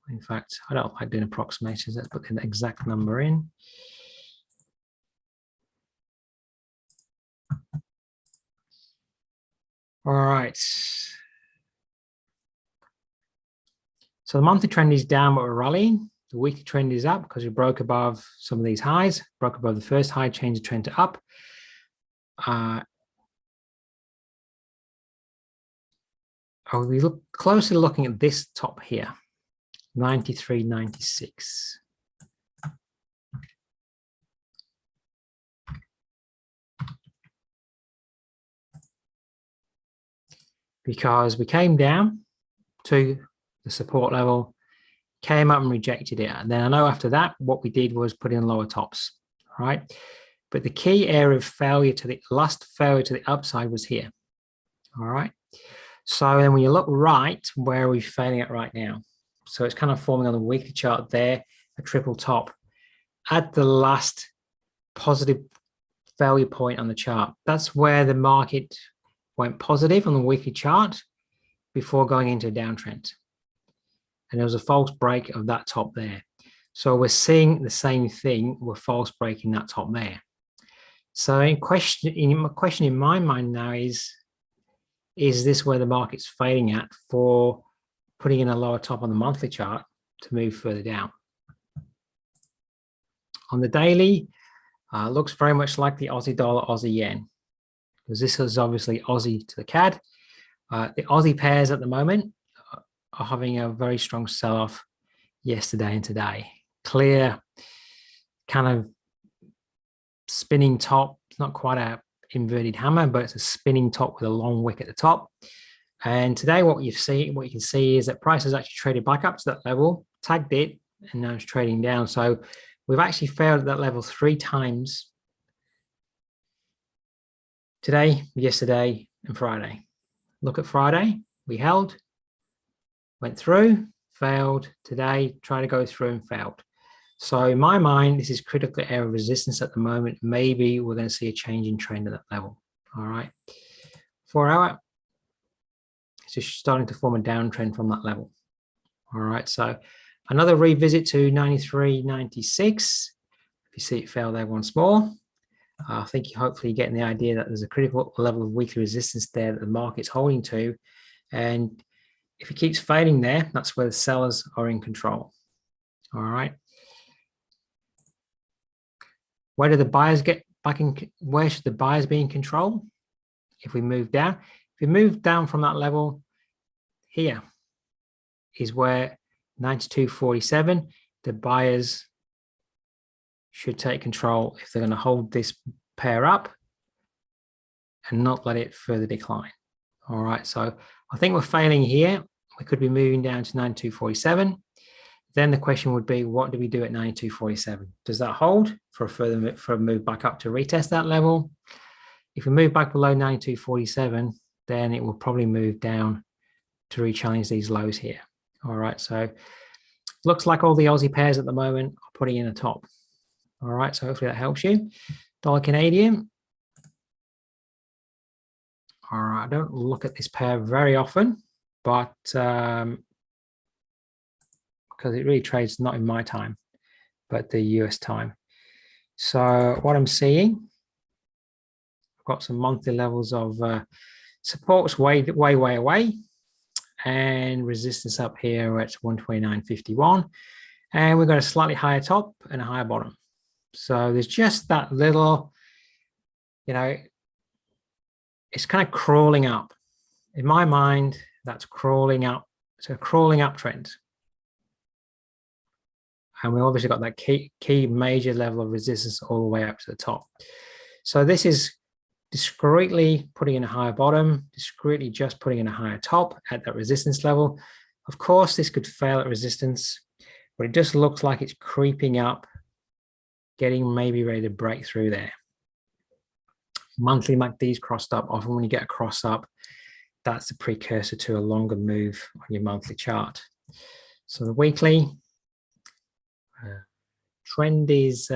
In fact, I don't like doing approximations. Let's put the exact number in. All right. So the monthly trend is down, but we're rallying. The weekly trend is up because we broke above some of these highs, broke above the first high, changed the trend to up. We look closely looking at this top here, 93.96. Because we came down to the support level, came up and rejected it. And then I know after that, what we did was put in lower tops, right? But the key area of failure to the last failure to the upside was here, all right? So then when you look right, where are we failing at right now? So it's kind of forming on the weekly chart there, a triple top at the last positive failure point on the chart. That's where the market went positive on the weekly chart before going into a downtrend. And there was a false break of that top there. So we're seeing the same thing, we're false breaking that top there. So my question in my mind now is this where the market's failing at for putting in a lower top on the monthly chart to move further down? On the daily, looks very much like the Aussie dollar, Aussie yen, because this is obviously Aussie to the CAD. The Aussie pairs at the moment are having a very strong sell-off yesterday and today. Clear, kind of spinning top. It's not quite a inverted hammer, but it's a spinning top with a long wick at the top. And today what you can see is that price has actually traded back up to that level, tagged it, and now it's trading down. So we've actually failed at that level 3 times today, yesterday, and Friday. Look at Friday, we held, went through, failed. Today, tried to go through and failed. So in my mind, this is critical area of resistance at the moment. Maybe we're going to see a change in trend at that level. All right. 4 hour, it's just starting to form a downtrend from that level. All right. So another revisit to 93.96. If you see it fail there once more, I think hopefully you're getting the idea that there's a critical level of weekly resistance there that the market's holding to. And if it keeps fading there, that's where the sellers are in control. All right. Where do the buyers get back in? Where should the buyers be in control? If we move down, if we move down from that level, here is where 92.47, the buyers should take control if they're going to hold this pair up and not let it further decline. All right, so I think we're failing here. We could be moving down to 92.47. Then the question would be, what do we do at 92.47? Does that hold for a move back up to retest that level? If we move back below 92.47, then it will probably move down to re-challenge these lows here. All right, so looks like all the Aussie pairs at the moment are putting in a top. All right, so hopefully that helps you. Dollar Canadian. All right, I don't look at this pair very often, but because it really trades not in my time, but the US time. So what I'm seeing, I've got some monthly levels of supports way away, and resistance up here at 129.51, and we've got a slightly higher top and a higher bottom. So there's just that little, you know, it's kind of crawling up. In my mind, that's crawling up. It's a crawling uptrend. And we obviously got that key major level of resistance all the way up to the top. So this is discreetly putting in a higher bottom, discreetly just putting in a higher top at that resistance level. Of course, this could fail at resistance, but it just looks like it's creeping up, getting maybe ready to break through there. Monthly MACD's crossed up. Often when you get a cross up, that's the precursor to a longer move on your monthly chart. So the weekly trend is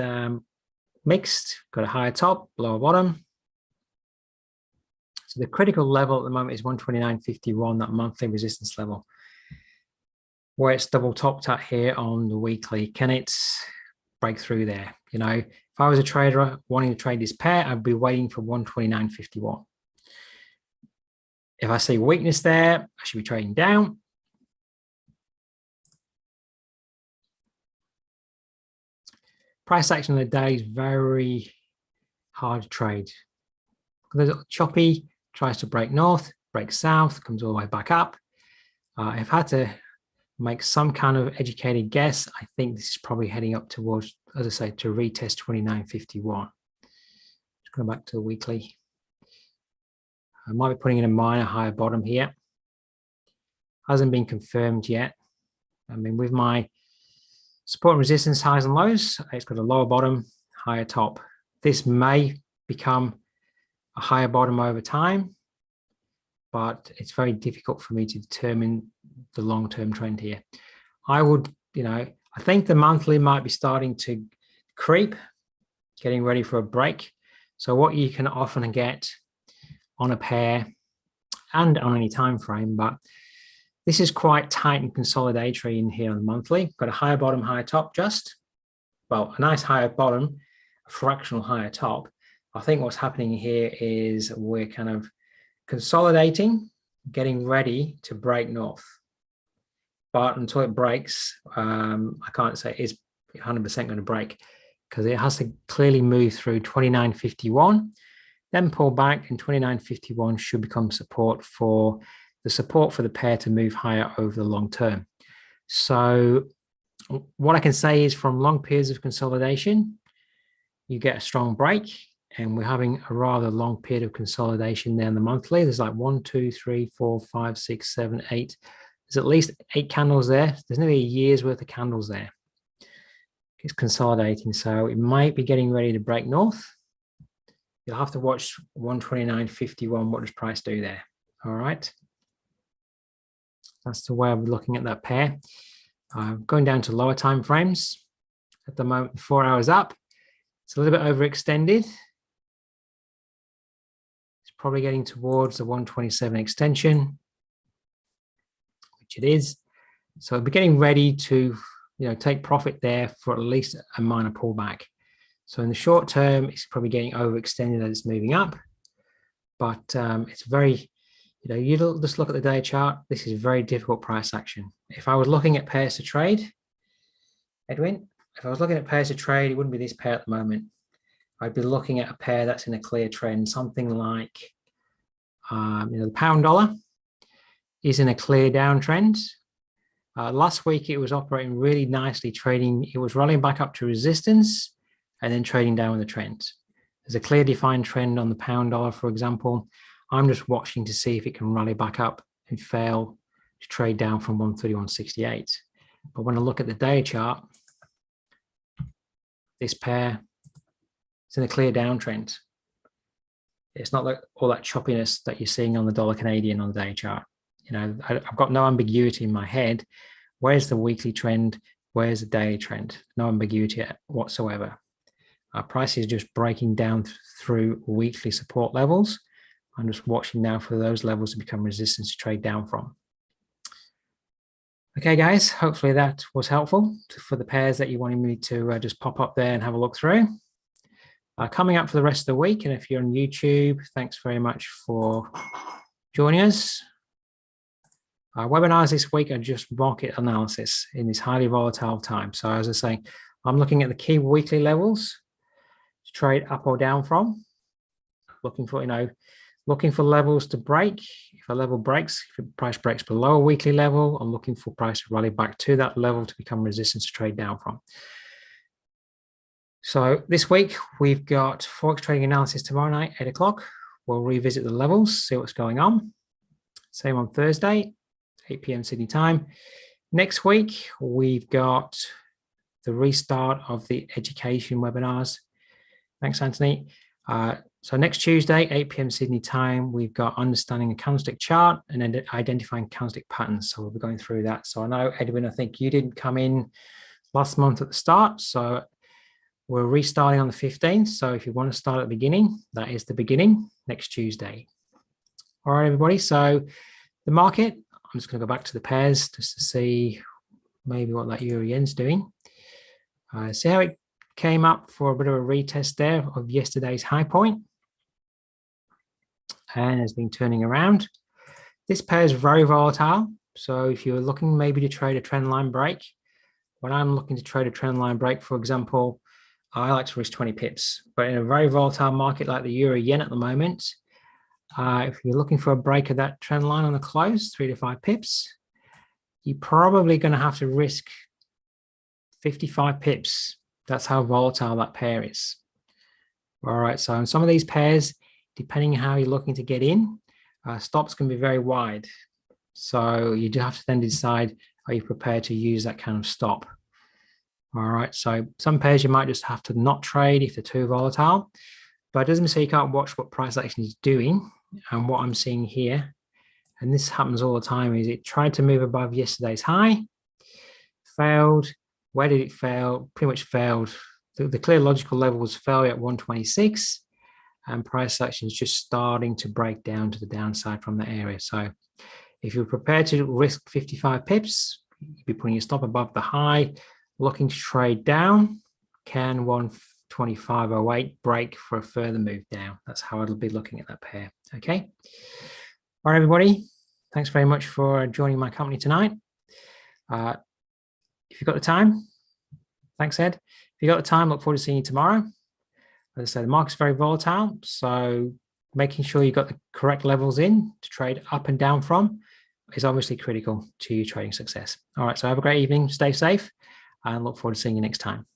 mixed, got a higher top, lower bottom. So the critical level at the moment is 129.51, that monthly resistance level, where it's double topped at here on the weekly. Can it break through there? You know, if I was a trader wanting to trade this pair, I'd be waiting for 129.51. If I see weakness there, I should be trading down. Price action of the day is very hard to trade. Choppy, tries to break north, breaks south, comes all the way back up. I've had to make some kind of educated guess. I think this is probably heading up towards, as I say, to retest 29.51. Let's go back to the weekly. I might be putting in a minor higher bottom here. Hasn't been confirmed yet. I mean, with my support and resistance highs and lows, it's got a lower bottom, higher top. This may become a higher bottom over time, but it's very difficult for me to determine the long-term trend here. I would, you know, I think the monthly might be starting to creep, getting ready for a break. So what you can often get on a pair and on any time frame, but this is quite tight and consolidatory in here on the monthly. Got a higher bottom, higher top, just, well, a nice higher bottom, a fractional higher top. I think what's happening here is we're kind of consolidating, getting ready to break north. But until it breaks, I can't say it's 100% going to break, because it has to clearly move through 29.51, then pull back, and 29.51 should become support for the pair to move higher over the long term. So what I can say is, from long periods of consolidation, you get a strong break, and we're having a rather long period of consolidation there in the monthly. There's like 1, 2, 3, 4, 5, 6, 7, 8. There's at least 8 candles there. There's nearly a year's worth of candles there. It's consolidating, so it might be getting ready to break north. You'll have to watch 129.51. What does price do there? All right. That's the way I'm looking at that pair. Going down to lower time frames. At the moment, 4 hours up. It's a little bit overextended. It's probably getting towards the 127 extension, which it is. So we're getting ready to, you know, take profit there for at least a minor pullback. So in the short term, it's probably getting overextended as it's moving up, but it's very, you know, you just look at the day chart. This is very difficult price action. If I was looking at pairs to trade, Edwin, if I was looking at pairs to trade, it wouldn't be this pair at the moment. I'd be looking at a pair that's in a clear trend, something like, you know, the pound dollar is in a clear downtrend. Last week, it was operating really nicely, trading. It was rolling back up to resistance and then trading down with the trend. There's a clear defined trend on the pound dollar, for example. I'm just watching to see if it can rally back up and fail to trade down from 131.68. But when I look at the day chart, this pair is in a clear downtrend. It's not like all that choppiness that you're seeing on the dollar Canadian on the day chart. You know, I've got no ambiguity in my head. Where's the weekly trend? Where's the daily trend? No ambiguity whatsoever. Our price is just breaking down through weekly support levels. I'm just watching now for those levels to become resistance to trade down from. Okay, guys, hopefully that was helpful for the pairs that you wanted me to just pop up there and have a look through. Coming up for the rest of the week, and if you're on YouTube, thanks very much for joining us. Our webinars this week are just market analysis in this highly volatile time. So as I was saying, I'm looking at the key weekly levels to trade up or down from, looking for, looking for levels to break. If a level breaks, if the price breaks below a weekly level, I'm looking for price to rally back to that level to become resistance to trade down from. So this week we've got Forex trading analysis tomorrow night, 8 o'clock. We'll revisit the levels, see what's going on. Same on Thursday, 8 p.m. Sydney time. Next week, we've got the restart of the education webinars. Thanks, Anthony. So next Tuesday, 8 p.m. Sydney time, we've got understanding a candlestick chart and then identifying candlestick patterns. So we'll be going through that. So I know, Edwin, I think you didn't come in last month at the start. So we're restarting on the 15th. So if you want to start at the beginning, that is the beginning next Tuesday. All right, everybody. So the market, I'm just going to go back to the pairs just to see maybe what that Euro Yen's doing. See how it came up for a bit of a retest there of yesterday's high point and has been turning around. This pair is very volatile. So if you're looking maybe to trade a trend line break, when I'm looking to trade a trend line break, for example, I like to risk 20 pips. But in a very volatile market like the Euro Yen at the moment, if you're looking for a break of that trend line on the close, 3 to 5 pips, you're probably going to have to risk 55 pips. That's how volatile that pair is. All right, so in some of these pairs, depending on how you're looking to get in, stops can be very wide. So you do have to then decide, are you prepared to use that kind of stop? All right, so some pairs you might just have to not trade if they're too volatile, but it doesn't say you can't watch what price action is doing. And what I'm seeing here, and this happens all the time, is it tried to move above yesterday's high, failed. Where did it fail? Pretty much failed. The clear logical level was failure at 126, and price action is just starting to break down to the downside from that area. So if you're prepared to risk 55 pips, you'd be putting your stop above the high, looking to trade down. Can 125.08 break for a further move down? That's how I'll be looking at that pair. Okay. All right, everybody. Thanks very much for joining my company tonight. If you've got the time, thanks, Ed. If you've got the time, look forward to seeing you tomorrow. As I said, the market's very volatile, so making sure you've got the correct levels in to trade up and down from is obviously critical to your trading success. All right, so have a great evening, stay safe, and look forward to seeing you next time.